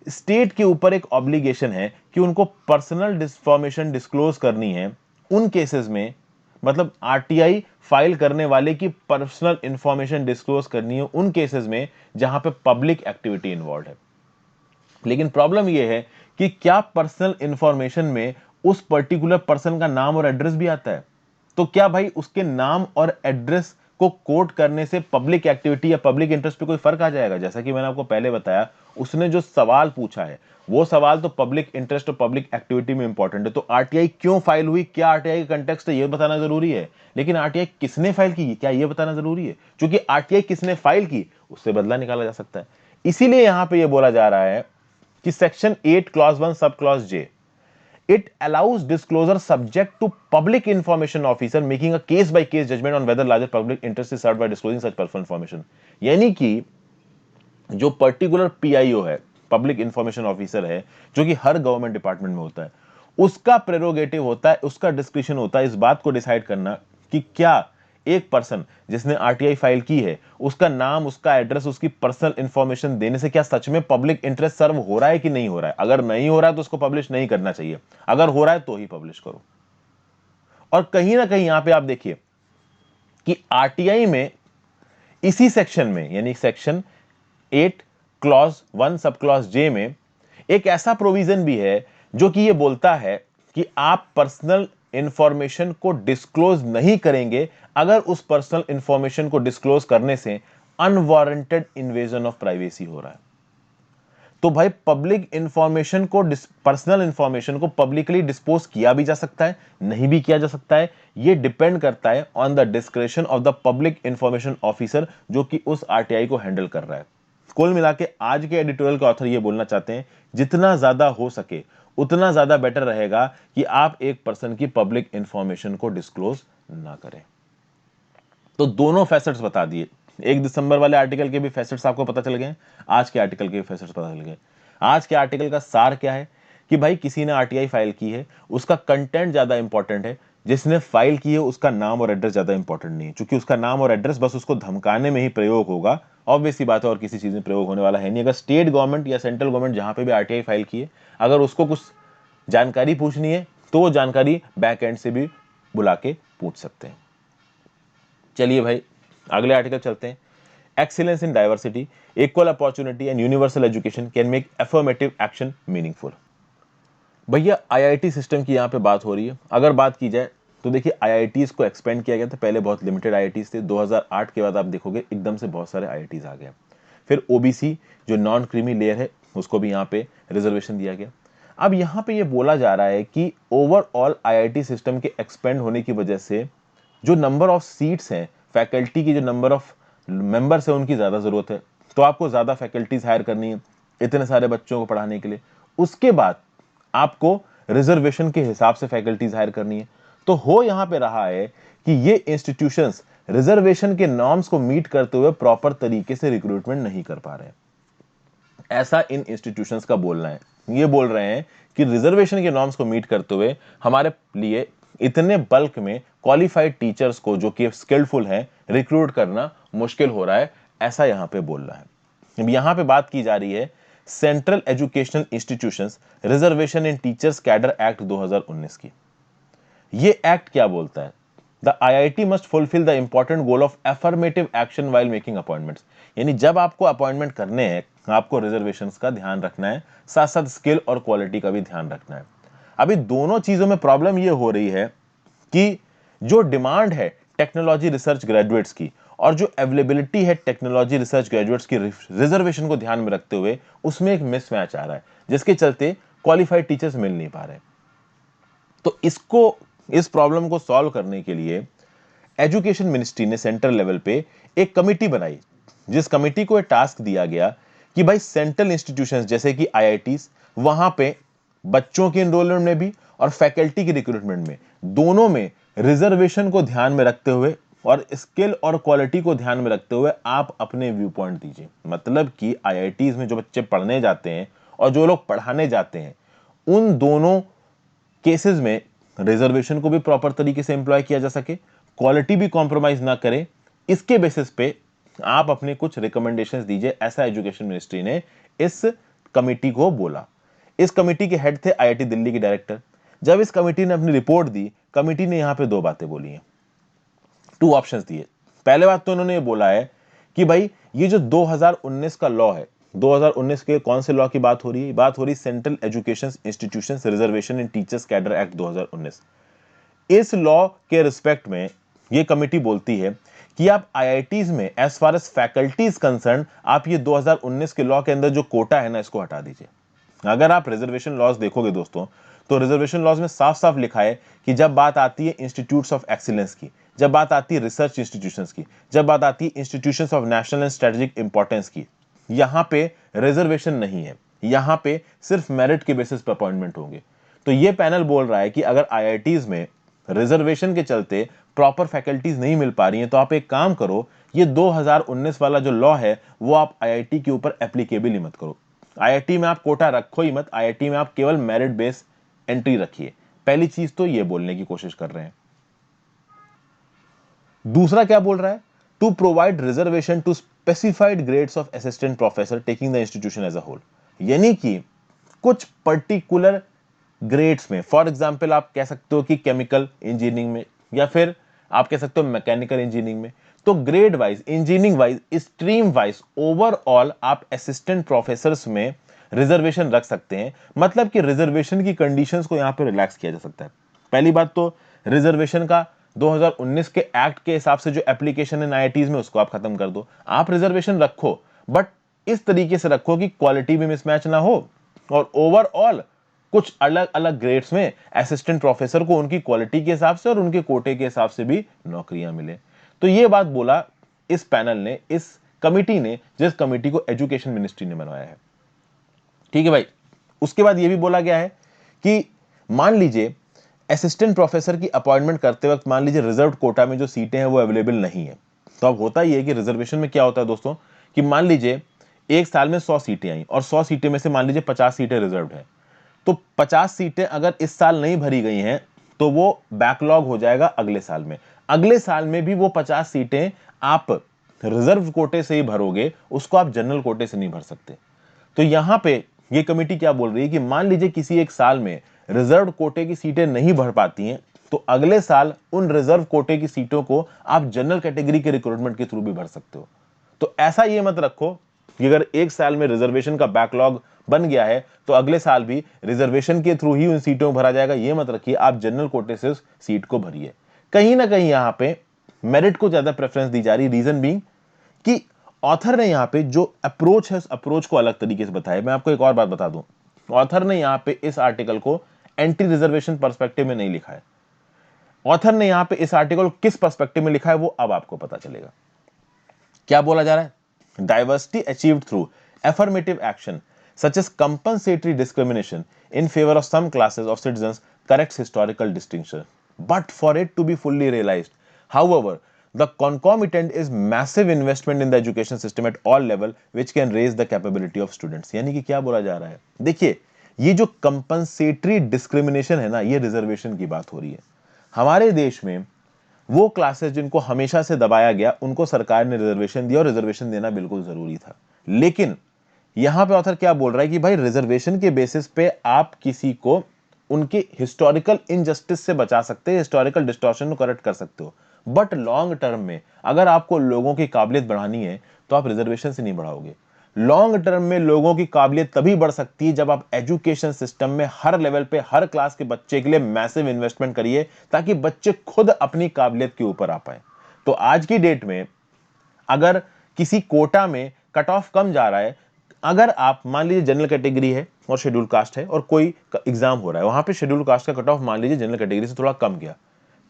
स्टेट के ऊपर एक ऑब्लिगेशन है कि उनको पर्सनल इंफॉर्मेशन डिस्क्लोज करनी है उन केसेस में, मतलब आरटीआई फाइल करने वाले की पर्सनल इंफॉर्मेशन डिस्क्लोज करनी है उन केसेस में जहां पे पब्लिक एक्टिविटी इन्वॉल्व है। लेकिन प्रॉब्लम यह है कि क्या पर्सनल इंफॉर्मेशन में उस पर्टिकुलर पर्सन का नाम और एड्रेस भी आता है? तो क्या भाई उसके नाम और एड्रेस को कोट करने से पब्लिक एक्टिविटी या पब्लिक इंटरेस्ट पे कोई फर्क आ जाएगा? जैसा कि मैंने आपको पहले बताया, उसने जो सवाल पूछा है वो सवाल तो पब्लिक इंटरेस्ट और पब्लिक एक्टिविटी में इंपॉर्टेंट है। तो आरटीआई क्यों फाइल हुई, क्या आरटीआई का कंटेक्स्ट है, ये बताना जरूरी है। लेकिन आरटीआई किसने फाइल की, क्या ये बताना जरूरी है? क्योंकि आरटीआई किसने फाइल की उससे बदला निकाला जा सकता है। इसीलिए यहां पे ये बोला जा रहा है कि section 8 clause 1 sub clause J It allows disclosure subject to public information officer making a case by case judgment on whether larger public interest is served by disclosing such personal information. यानी कि जो पर्टिकुलर पीआईओ है, पब्लिक इंफॉर्मेशन ऑफिसर है, जो कि हर गवर्नमेंट डिपार्टमेंट में होता है, उसका प्रेरोगेटिव होता है, उसका डिस्क्रिप्शन होता है इस बात को डिसाइड करना कि क्या एक पर्सन जिसने आरटीआई फाइल की है, उसका नाम, उसका एड्रेस, उसकी पर्सनल इंफॉर्मेशन देने से क्या सच में पब्लिक इंटरेस्ट सर्व हो रहा है कि नहीं हो रहा है। अगर नहीं हो रहा है तो उसको पब्लिश नहीं करना चाहिए, अगर हो रहा है तो ही पब्लिश करो। और कहीं ना कहीं यहां पे आप देखिए कि आरटीआई में इसी सेक्शन में, यानी सेक्शन 8 क्लॉज 1 सब क्लॉज जे में एक ऐसा प्रोविजन भी है जो कि ये बोलता है कि आप पर्सनल इंफॉर्मेशन को डिस्क्लोज नहीं करेंगे अगर उस पर्सनल इंफॉर्मेशन को डिस्क्लोज करने से अनवारंटेड इन्वेजन ऑफ प्राइवेसी हो रहा है। तो भाई पब्लिक इंफॉर्मेशन को, पर्सनल इंफॉर्मेशन को पब्लिकली डिस्पोज किया भी जा सकता है, नहीं भी किया जा सकता है। ये डिपेंड करता है on the description of the public information officer जो कि उस आरटीआई को हैंडल कर रहा है। कुल मिला के आज के एडिटोरियल के ऑथर ये बोलना चाहते हैं, जितना ज्यादा हो सके उतना ज्यादा बेटर रहेगा कि आप एक पर्सन की पब्लिक इंफॉर्मेशन को डिस्क्लोज ना करें। तो दोनों फैसेट्स बता दिए। 1 दिसंबर वाले आर्टिकल के भी फैसेट्स आपको पता चल गए, आज के आर्टिकल के भी फैसेट्स पता चल गए। आज के आर्टिकल का सार क्या है कि भाई किसी ने आरटीआई फाइल की है, उसका कंटेंट ज्यादा इंपॉर्टेंट है, जिसने फाइल की है उसका नाम और एड्रेस ज्यादा इंपॉर्टेंट नहीं है। क्योंकि उसका नाम और एड्रेस बस उसको धमकाने में ही प्रयोग होगा, ऑब्वियस सी बात है, और किसी चीज में प्रयोग होने वाला है नहीं। अगर स्टेट गवर्नमेंट या सेंट्रल गवर्नमेंट जहां पे भी आरटीआई फाइल की है, अगर उसको कुछ जानकारी पूछनी है तो वो जानकारी बैक एंड से भी बुला के पूछ सकते हैं। चलिए भाई अगले आर्टिकल चलते हैं। Excellence in diversity, equal opportunity and universal education can make affirmative action meaningful. भैया आईआईटी सिस्टम की यहाँ पे बात हो रही है। अगर बात की जाए तो देखिए आईआईटीज को एक्सपेंड किया गया था, पहले बहुत लिमिटेड आईआईटीज थे, 2008 के बाद आप देखोगे एकदम से बहुत सारे आईआईटीज आ गए। फिर ओबीसी जो नॉन क्रीमी लेयर है उसको भी यहाँ पे रिजर्वेशन दिया गया। अब यहाँ पे ये बोला जा रहा है कि ओवरऑल आईआईटी सिस्टम के एक्सपेंड होने की वजह से जो नंबर ऑफ सीट्स हैं, फैकल्टी की जो नंबर ऑफ मेंबर्स है उनकी ज्यादा जरूरत है, तो आपको ज्यादा फैकल्टीज हायर करनी है इतने सारे बच्चों को पढ़ाने के लिए। उसके बाद आपको रिजर्वेशन के हिसाब से फैकल्टीज हायर करनी है। तो हो यहां पे रहा है कि ये इंस्टीट्यूशंस रिजर्वेशन के नॉर्म्स को मीट करते हुए प्रॉपर तरीके से रिक्रूटमेंट नहीं कर पा रहे हैं, ऐसा इन इंस्टीट्यूशंस का बोलना है। ये बोल रहे हैं कि रिजर्वेशन के नॉर्म्स को मीट करते हुए हमारे लिए इतने बल्क में क्वालिफाइड टीचर्स को जो कि स्किलफुल हैं रिक्रूट करना मुश्किल हो रहा है, ऐसा यहां पे बोल रहा है। यहां पे बात की जा रही है सेंट्रल एजुकेशनल इंस्टीट्यूशंस रिजर्वेशन इन टीचर्स कैडर एक्ट 2019 की। ये एक्ट क्या बोलता है? The IIT must fulfil the important goal of affirmative action while making appointments. यानी जब आपको अपॉइंटमेंट करने हैं आपको रिजर्वेशंस का ध्यान रखना है, साथ साथ स्किल और क्वालिटी का भी ध्यान रखना है। अभी दोनों चीजों में प्रॉब्लम ये हो रही है कि जो डिमांड है टेक्नोलॉजी रिसर्च ग्रेजुएट्स की और जो अवेलेबिलिटी है टेक्नोलॉजी रिसर्च ग्रेजुएट्स की रिजर्वेशन को ध्यान में रखते हुए उसमें एक मिसमैच आ रहा है, जिसके चलते क्वालिफाइड टीचर्स मिल नहीं पा रहे। तो इस प्रॉब्लम को सॉल्व करने के लिए एजुकेशन मिनिस्ट्री ने सेंट्रल लेवल पे एक कमिटी बनाई, जिस कमिटी को एक टास्क दिया गया कि भाई सेंट्रल इंस्टीट्यूशंस जैसे कि आईआईटीज, वहां पे बच्चों के एनरोलमेंट में भी और फैकल्टी की रिक्रूटमेंट में, दोनों में रिजर्वेशन को ध्यान में रखते हुए और स्किल और क्वालिटी को ध्यान में रखते हुए आप अपने व्यू पॉइंट दीजिए। मतलब कि आईआईटीज में जो बच्चे पढ़ने जाते हैं और जो लोग पढ़ाने जाते हैं, उन दोनों केसेस में रिजर्वेशन को भी प्रॉपर तरीके से एम्प्लॉय किया जा सके, क्वालिटी भी कॉम्प्रोमाइज ना करे, इसके बेसिस पे आप अपने कुछ रिकमेंडेशंस दीजिए, ऐसा एजुकेशन मिनिस्ट्री ने इस कमिटी को बोला। इस कमिटी के हेड थे आईआईटी दिल्ली के डायरेक्टर। जब इस कमिटी ने अपनी रिपोर्ट दी, कमिटी ने यहां पे दो बातें बोली हैं, 2 ऑप्शंस दिए। पहले बात तो उन्होंने ये बोला है कि भाई ये जो 2019 का लॉ है, 2019 के कौन से लॉ की बात हो रही है? बात हो रही सेंट्रल एजुकेशन इंस्टीट्यूशंस रिजर्वेशन इन टीचर्स कैडर एक्ट 2019। इस लॉ के रिस्पेक्ट में ये कमिटी बोलती है कि आप आईआईटीज में as far as faculties concern, आप ये 2019 के लॉ के अंदर जो कोटा है ना, इसको हटा दीजिए। अगर आप रिजर्वेशन लॉज देखोगे दोस्तों, तो रिजर्वेशन लॉज में साफ साफ लिखा है कि जब बात आती है इंस्टीट्यूट्स ऑफ एक्सीलेंस की, जब बात आती है रिसर्च इंस्टीट्यूशंस की, जब बात आती है institutions of national and strategic importance की, यहां पे रिजर्वेशन नहीं है, यहां पे सिर्फ मेरिट के बेसिस पर अपॉइंटमेंट होंगे। तो ये पैनल बोल रहा है कि अगर आईआईटीज में रिजर्वेशन के चलते प्रॉपर फैकल्टीज नहीं मिल पा रही हैं तो आप एक काम करो, ये 2019 वाला जो लॉ है वो आप आईआईटी के ऊपर एप्लीकेबल ही मत करो। आईआईटी में आप कोटा रखो ही मत, आईआईटी में आप केवल मेरिट बेस एंट्री रखिए। पहली चीज तो ये बोलने की कोशिश कर रहे हैं। दूसरा क्या बोल रहा है, to provide reservation to specified grades of assistant professor taking the institution as a whole. यानी कि कुछ पर्टिकुलर ग्रेड्स में, फॉर एग्जाम्पल आप कह सकते हो कि केमिकल इंजीनियरिंग में, या फिर आप कह सकते हो मैकेनिकल इंजीनियरिंग में, तो grade wise, engineering wise, stream wise overall आप असिस्टेंट प्रोफेसर्स में रिजर्वेशन रख सकते हैं। मतलब कि रिजर्वेशन की कंडीशंस को यहां पे रिलैक्स किया जा सकता है। पहली बात तो रिजर्वेशन का 2019 के एक्ट के हिसाब से जो एप्लीकेशन है आईआईटीज में उसको आप खत्म कर दो। आप रिजर्वेशन रखो बट इस तरीके से रखो कि क्वालिटी भी मिसमैच ना हो और ओवरऑल कुछ अलग अलग ग्रेड्स में असिस्टेंट प्रोफेसर को उनकी क्वालिटी के हिसाब से और उनके कोटे के हिसाब से भी नौकरियां मिले। तो ये बात बोला इस पैनल ने, इस कमिटी ने, जिस कमिटी को एजुकेशन मिनिस्ट्री ने बनवाया है। ठीक है भाई। उसके बाद यह भी बोला गया है कि मान लीजिए असिस्टेंट प्रोफेसर की अपॉइंटमेंट करते वक्त मान लीजिए रिजर्व कोटा में जो सीटें हैं वो अवेलेबल नहीं है। तो अब होता ही है कि रिजर्वेशन में क्या होता है दोस्तों, कि मान लीजिए एक साल में 100 सीटें आई और 100 सीटें में से मान लीजिए 50 सीटें रिजर्व है, तो 50 सीटें अगर इस साल नहीं भरी गई हैं तो वो बैकलॉग हो जाएगा अगले साल में। अगले साल में भी वो 50 सीटें आप रिजर्व कोटे से ही भरोगे, उसको आप जनरल कोटे से नहीं भर सकते। तो यहां पे ये कमेटी क्या बोल रही है कि मान लीजिए किसी एक साल में रिजर्व कोटे की सीटें नहीं भर पाती हैं तो अगले साल उन रिजर्व कोटे की सीटों को आप जनरल कैटेगरी के रिक्रूटमेंट के थ्रू भी भर सकते हो। तो ऐसा ये मत रखो कि अगर एक साल में रिजर्वेशन का बैकलॉग बन गया है तो अगले साल भी रिजर्वेशन के थ्रू ही उन सीटों को भरा जाएगा। ये मत रखिए, आप जनरल कोटे से उस सीट को भरिए। कहीं ना कहीं यहां पे मेरिट को ज्यादा प्रेफरेंस दी जा रही, रीजन बीइंग कि ऑथर ने यहां पे जो अप्रोच है उस अप्रोच को अलग तरीके से बताया। मैं आपको एक और बात बता दूं, ऑथर ने यहां पे इस आर्टिकल को एंटी रिजर्वेशन पर्सपेक्टिव में नहीं लिखा है। ऑथर ने यहां पे इस आर्टिकल को किस पर्सपेक्टिव में लिखा है वो अब आपको पता चलेगा। क्या बोला जा रहा है, diversity achieved through affirmative action such as compensatory discrimination in favor of some classes of citizens corrects historical distinction, but for it to be fully realized, however, the concomitant is massive investment in the education system at all level which can raise the capability of students। यानी कि क्या बोला जा रहा है, देखिए ये जो कंपनसेटरी डिस्क्रिमिनेशन है ना, ये रिजर्वेशन की बात हो रही है। हमारे देश में वो क्लासेस जिनको हमेशा से दबाया गया उनको सरकार ने रिजर्वेशन दिया और रिजर्वेशन देना बिल्कुल जरूरी था। लेकिन यहां पे ऑथर क्या बोल रहा है कि भाई रिजर्वेशन के बेसिस पे आप किसी को उनके हिस्टोरिकल इनजस्टिस से बचा सकते हैं, हिस्टोरिकल डिस्टॉर्शन को करेक्ट कर सकते हो, बट लॉन्ग टर्म में अगर आपको लोगों की काबिलियत बढ़ानी है तो आप रिजर्वेशन से नहीं बढ़ाओगे। लॉन्ग टर्म में लोगों की काबिलियत तभी बढ़ सकती है जब आप एजुकेशन सिस्टम में हर लेवल पे हर क्लास के बच्चे के लिए मैसिव इन्वेस्टमेंट करिए ताकि बच्चे खुद अपनी काबिलियत के ऊपर आ पाए। तो आज की डेट में अगर किसी कोटा में कट ऑफ कम जा रहा है, अगर आप मान लीजिए जनरल कैटेगरी है और शेड्यूल कास्ट है और कोई एग्जाम हो रहा है, वहां पे शेड्यूल कास्ट का कट ऑफ मान लीजिए जनरल कैटेगरी से थोड़ा कम गया,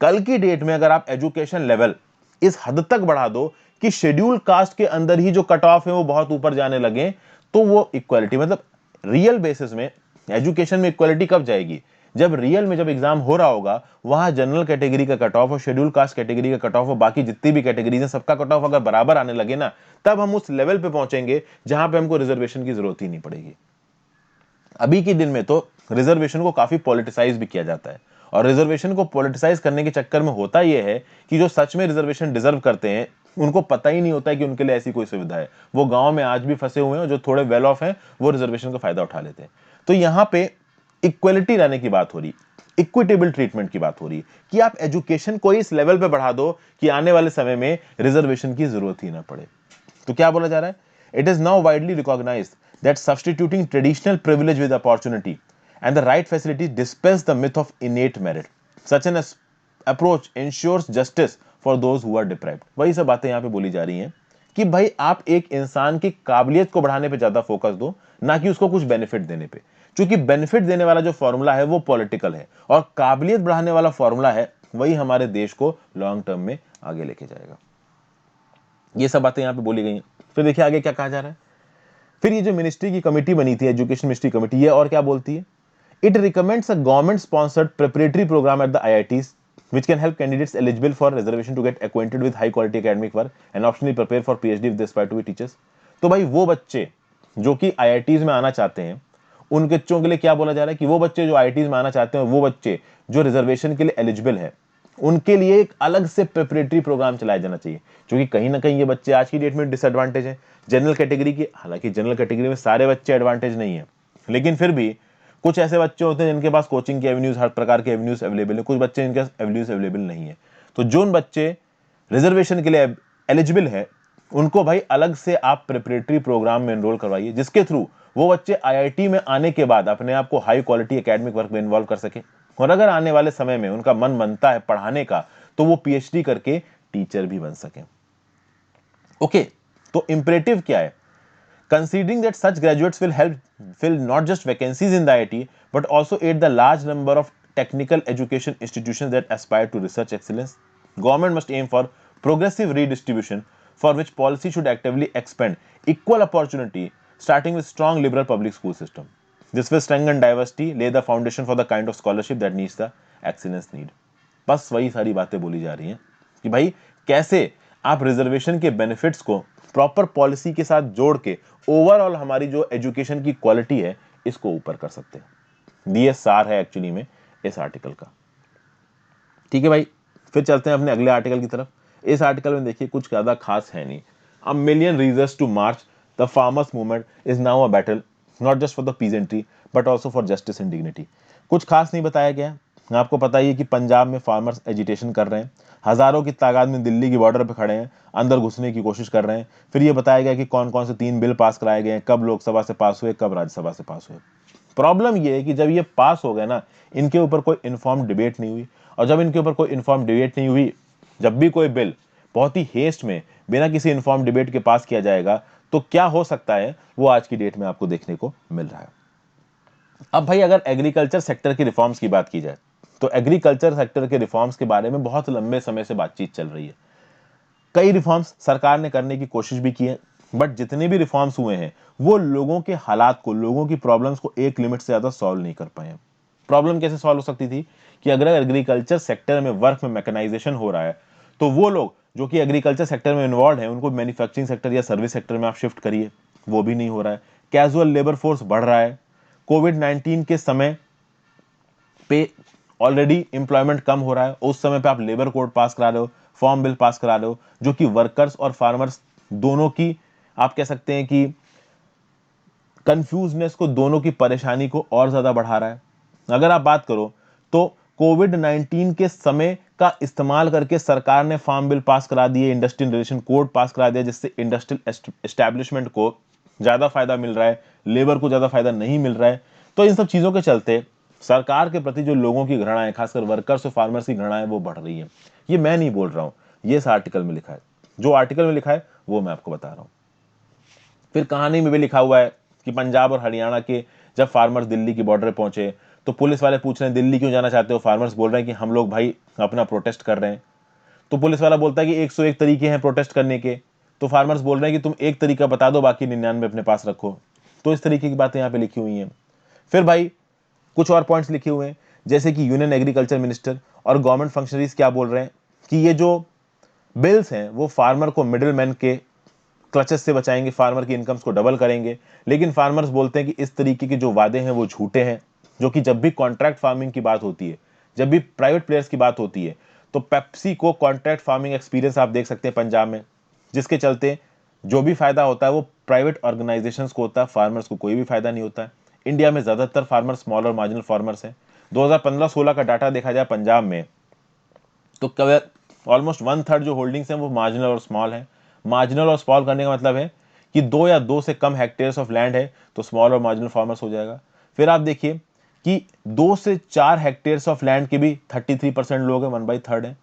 कल की डेट में अगर आप एजुकेशन लेवल इस हद तक बढ़ा दो कि शेड्यूल कास्ट के अंदर ही जो कट ऑफ है वो बहुत ऊपर जाने लगे, तो वो इक्वालिटी, मतलब रियल बेसिस में एजुकेशन में इक्वालिटी कब जाएगी, जब रियल में जब एग्जाम हो रहा होगा वहां जनरल कैटेगरी का कट ऑफ और शेड्यूल कास्ट कैटेगरी का कट ऑफ और बाकी जितनी भी कैटेगरीज हैं सबका कट ऑफ अगर बराबर आने लगे ना, तब हम उस लेवल पे पहुंचेंगे जहां पे हमको रिजर्वेशन की जरूरत ही नहीं पड़ेगी। अभी के दिन में तो रिजर्वेशन को काफी पॉलिटिसाइज भी किया जाता है और रिजर्वेशन को पॉलिटिसाइज करने के चक्कर में होता यह है कि जो सच में रिजर्वेशन डिजर्व करते हैं उनको पता ही नहीं होता है कि उनके लिए ऐसी कोई सुविधा है। वो गांव में आज भी फंसे हुए हैं और जो थोड़े वेल ऑफ हैं वो रिजर्वेशन का फायदा उठा लेते हैं। तो यहां पे इक्वलिटी लाने की बात हो रही, इक्विटेबल ट्रीटमेंट की बात हो रही कि आप एजुकेशन को इस लेवल पे बढ़ा दो कि आने वाले समय में रिजर्वेशन की जरूरत ही ना पड़े। तो क्या बोला जा रहा है, it is now widely recognised that substituting traditional privilege with opportunity and the right facilities dispels the myth of innate merit. Such an approach ensures justice for those who are deprived। वही सब बातें यहां पे बोली जा रही हैं कि भाई आप एक इंसान की काबिलियत को बढ़ाने पे ज्यादा फोकस दो, ना कि उसको कुछ बेनिफिट देने पे। क्योंकि बेनिफिट देने वाला जो फॉर्मूला है वो पॉलिटिकल है और काबिलियत बढ़ाने वाला फॉर्मूला है वही हमारे देश को लॉन्ग टर्म में आगे लेके जाएगा। ये सब बातें यहां पे बोली गई हैं। फिर देखिए आगे क्या कहा जा रहा है। फिर ये जो मिनिस्ट्री की कमेटी बनी थी, एजुकेशन मिनिस्ट्री कमेटी, ये और क्या बोलती है, It recommends a government-sponsored preparatory program at the IITs, which can help candidates eligible for reservation to get acquainted with high-quality academic work and optionally prepare for PhD if they aspire to be teachers. तो भाई वो बच्चे जो कि IITs में आना चाहते हैं, उन बच्चों के लिए क्या बोला जा रहा है कि वो बच्चे जो IITs में आना चाहते हैं, वो बच्चे जो रिजर्वेशन के लिए एलिजिबल है, उनके लिए एक अलग से प्रिपरेटरी प्रोग्राम चलाया जाना चाहिए, क्योंकि कहीं ना कहीं ये बच्चे आज की डेट में डिसएडवांटेज है जनरल कैटेगरी के। हालांकि जनरल कैटेगरी में सारे बच्चे एडवांटेज नहीं है, लेकिन फिर भी कुछ ऐसे बच्चे होते हैं जिनके पास कोचिंग के एवेन्यूज, हर प्रकार के एवेन्यूज अवेलेबल है, कुछ बच्चे जिनके एवेन्यूज अवेलेबल नहीं है। तो जो उन बच्चे रिजर्वेशन के लिए एलिजिबल है, उनको भाई अलग से आप प्रिपरेटरी प्रोग्राम में एनरोल करवाइए, जिसके थ्रू वो बच्चे आईआईटी में आने के बाद अपने आप को हाई क्वालिटी एकेडमिक वर्क में इन्वॉल्व कर सके, और अगर आने वाले समय में उनका मन बनता है पढ़ाने का, तो वो पीएचडी करके टीचर भी बन सके। ओके, तो इंपरेटिव क्या है? Considering that such graduates will help fill not just vacancies in the IIT, but also aid the large number of technical education institutions that aspire to research excellence, government must aim for progressive redistribution, for which policy should actively expand equal opportunity, starting with strong liberal public school system. This will strengthen diversity, lay the foundation for the kind of scholarship that needs the excellence need. बस वही सारी बातें बोली जा रही हैं कि भाई कैसे आप रिजर्वेशन के बेनिफिट्स को प्रॉपर पॉलिसी के साथ जोड़ के ओवरऑल हमारी जो एजुकेशन की क्वालिटी है इसको ऊपर कर सकते हैं। ये सार है एक्चुअली में इस आर्टिकल का। ठीक है भाई, फिर चलते हैं अपने अगले आर्टिकल की तरफ। इस आर्टिकल में देखिए कुछ ज्यादा खास है नहीं। A million reasons to march, the farmers movement is now a battle not just for the peasantry but also for justice and dignity. कुछ खास नहीं बताया गया। आपको पता ही है कि पंजाब में फार्मर्स एजिटेशन कर रहे हैं, हजारों की तादाद में दिल्ली की बॉर्डर पर खड़े हैं, अंदर घुसने की कोशिश कर रहे हैं। फिर ये बताया गया कि कौन कौन से 3 बिल पास कराए गए, कब लोकसभा से पास हुए, कब राज्यसभा से पास हुए। प्रॉब्लम ये है कि जब ये पास हो गए ना, इनके ऊपर कोई इन्फॉर्म डिबेट नहीं हुई, और जब इनके ऊपर कोई इन्फॉर्म डिबेट नहीं हुई, जब भी कोई बिल बहुत ही हेस्ट में बिना किसी इन्फॉर्म डिबेट के पास किया जाएगा, तो क्या हो सकता है वो आज की डेट में आपको देखने को मिल रहा है। अब भाई अगर एग्रीकल्चर सेक्टर की रिफॉर्म्स की बात की जाए, तो एग्रीकल्चर सेक्टर के रिफॉर्म्स के बारे में बहुत लंबे समय से बातचीत चल रही है। कई रिफॉर्म्स सरकार ने करने की कोशिश भी की है, बट जितने भी रिफॉर्म्स हुए हैं वो लोगों के हालात को, लोगों की प्रॉब्लम्स को एक लिमिट से ज्यादा सॉल्व नहीं कर पाए हैं। प्रॉब्लम कैसे सॉल्व हो सकती थी कि अगर एग्रीकल्चर सेक्टर में वर्क में मैकेनाइजेशन हो रहा है, तो वो लोग जो कि एग्रीकल्चर सेक्टर में इन्वॉल्व हैं उनको मैन्युफैक्चरिंग सेक्टर या सर्विस सेक्टर में आप शिफ्ट करिए, वो भी नहीं हो रहा है। कैजुअल लेबर फोर्स बढ़ रहा है। कोविड-19 के समय पे ऑलरेडी एम्प्लॉयमेंट कम हो रहा है, उस समय पे आप लेबर कोड पास करा रहे हो, फॉर्म बिल पास करा रहे हो, जो कि वर्कर्स और फार्मर्स दोनों की, आप कह सकते हैं कि कंफ्यूजनेस को, दोनों की परेशानी को और ज्यादा बढ़ा रहा है। अगर आप बात करो तो कोविड-19 के समय का इस्तेमाल करके सरकार ने फार्म बिल पास करा दिए, इंडस्ट्रियल रिलेशन कोड पास करा दिया, जिससे इंडस्ट्रियल एस्टैब्लिशमेंट को ज्यादा फायदा मिल रहा है, लेबर को ज्यादा फायदा नहीं मिल रहा है। तो इन सब चीजों के चलते सरकार के प्रति जो लोगों की घृणा है, खासकर वर्कर्स और फार्मर्स की घृणा है, वो बढ़ रही है। ये मैं नहीं बोल रहा हूं, ये इस आर्टिकल में लिखा है। जो आर्टिकल में लिखा है वो मैं आपको बता रहा हूं। फिर कहानी में भी लिखा हुआ है कि पंजाब और हरियाणा के जब फार्मर्स दिल्ली की बॉर्डर पहुंचे, तो पुलिस वाले पूछ रहे हैं दिल्ली क्यों जाना चाहते हो, फार्मर्स बोल रहे हैं कि हम लोग भाई अपना प्रोटेस्ट कर रहे हैं। तो पुलिस वाला बोलता है कि 101 तरीके हैं प्रोटेस्ट करने के, तो फार्मर्स बोल रहे हैं कि तुम एक तरीका बता दो, बाकी 99 अपने पास रखो। तो इस तरीके की बातें यहाँ पे लिखी हुई हैं। फिर भाई कुछ और पॉइंट्स लिखे हुए हैं, जैसे कि यूनियन एग्रीकल्चर मिनिस्टर और गवर्नमेंट फंक्शनरीज क्या बोल रहे हैं कि ये जो बिल्स हैं वो फार्मर को मिडिल मैन के क्लचेस से बचाएंगे, फार्मर की इनकम्स को डबल करेंगे। लेकिन फार्मर्स बोलते हैं कि इस तरीके के जो वादे हैं वो झूठे हैं, जो कि जब भी कॉन्ट्रैक्ट फार्मिंग की बात होती है, जब भी प्राइवेट प्लेयर्स की बात होती है, तो पेप्सी को कॉन्ट्रैक्ट फार्मिंग एक्सपीरियंस आप देख सकते हैं पंजाब में, जिसके चलते जो भी फायदा होता है वो प्राइवेट ऑर्गेनाइजेशंस को होता है, फार्मर्स को कोई भी फायदा नहीं होता है। इंडिया में ज्यादातर फार्मर स्मॉल और मार्जिनल फार्मर्स हैं। 2015-16 का डाटा देखा जाए पंजाब में, तो ऑलमोस्ट 1/3 जो होल्डिंग्स हैं वो मार्जिनल और स्मॉल है। मार्जिनल और स्मॉल करने का मतलब है कि 2 या 2 से कम हेक्टेयर्स ऑफ लैंड है तो स्मॉल और मार्जिनल फार्मर्स हो जाएगा। फिर आप देखिए कि 2 से 4 हेक्टेयर्स ऑफ लैंड के भी 33% लोग हैं, 1/3 है।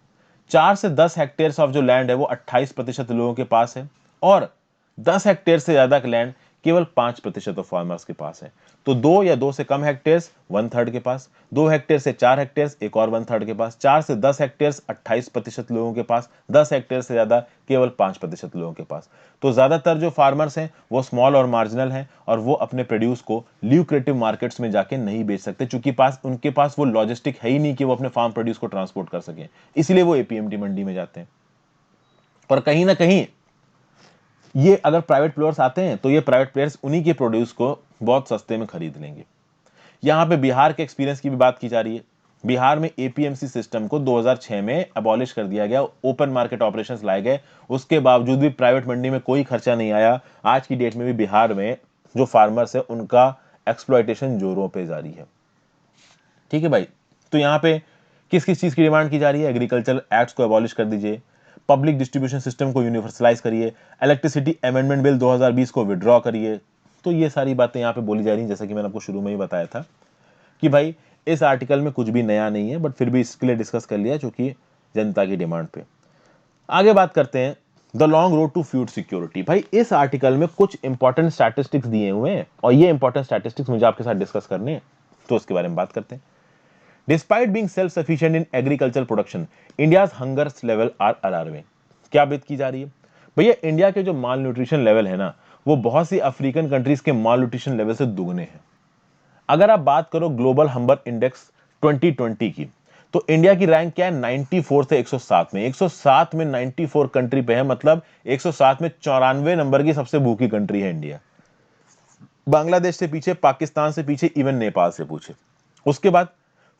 4 से 10 हेक्टेयर्स ऑफ जो लैंड है वो 28% लोगों के पास है, और 10 हेक्टेयर से ज्यादा लैंड केवल 5% ऑफ फार्मर्स के पास है। तो 2 या 2 से कम हेक्टेयर्स 1/3 के पास, 2 हेक्टेयर से 4 हेक्टेयर्स एक और 1/3 के पास, 4 से 10 हेक्टेयर्स 28% लोगों के पास, 10 हेक्टेयर से ज्यादा केवल 5% लोगों के पास। तो ज्यादातर जो फार्मर्स हैं वो स्मॉल और मार्जिनल हैं और वो अपने प्रोड्यूस को ल्यूक्रेटिव मार्केट्स में जाके नहीं बेच सकते, क्योंकि उनके पास वो लॉजिस्टिक है ही नहीं कि वो अपने फार्म प्रोड्यूस को ट्रांसपोर्ट कर सकें, इसलिए वो एपीएमटी मंडी में जाते हैं। और कहीं ना कहीं ये अगर प्राइवेट प्लेयर्स आते हैं तो ये प्राइवेट प्लेयर्स उन्हीं के प्रोड्यूस को बहुत सस्ते में खरीद लेंगे। यहां पे बिहार के एक्सपीरियंस की भी बात की जा रही है। बिहार में एपीएमसी सिस्टम को 2006 में अबॉलिश कर दिया गया, ओपन मार्केट ऑपरेशंस लाए गए, उसके बावजूद भी प्राइवेट मंडी में कोई खर्चा नहीं आया। आज की डेट में भी बिहार में जो फार्मर्स है उनका एक्सप्लॉयटेशन जोरों पे जारी है। ठीक है भाई, तो यहां पे किस किस चीज की डिमांड की जा रही है? एग्रीकल्चर एक्ट्स को अबॉलिश कर दीजिए, पब्लिक डिस्ट्रीब्यूशन सिस्टम को यूनिवर्सलाइज करिए, इलेक्ट्रिसिटी अमेंडमेंट बिल 2020 को विड्रॉ करिए। तो ये सारी बातें यहां पे बोली जा रही हैं, जैसा कि मैंने आपको शुरू में ही बताया था कि भाई इस आर्टिकल में कुछ भी नया नहीं है, बट फिर भी इसके लिए डिस्कस कर लिया क्योंकि जनता की डिमांड पे। आगे बात करते हैं the long road to food security. भाई इस आर्टिकल में कुछ इंपॉर्टेंट स्टैटिस्टिक्स दिए हुए हैं और ये इंपॉर्टेंट स्टैटिस्टिक्स मुझे आपके साथ डिस्कस करने हैं, तो उसके बारे में बात करते हैं। Despite being self sufficient in agriculture production, India's hunger level are alarming. क्या बात की जा रही है भैया? इंडिया के जो माल न्यूट्रिशन लेवल है ना, वो बहुत सी अफ्रीकन कंट्रीज के माल न्यूट्रिशन लेवल से दुगने हैं। अगर आप बात करो ग्लोबल हंगर इंडेक्स 2020 की, तो इंडिया की रैंक क्या है? 94 से 107 में। 107 में 94 कंट्री पे है, मतलब 107 में 94 नंबर की सबसे भूखी कंट्री है इंडिया। बांग्लादेश से पीछे, पाकिस्तान से पीछे, इवन नेपाल से पूछे। उसके बाद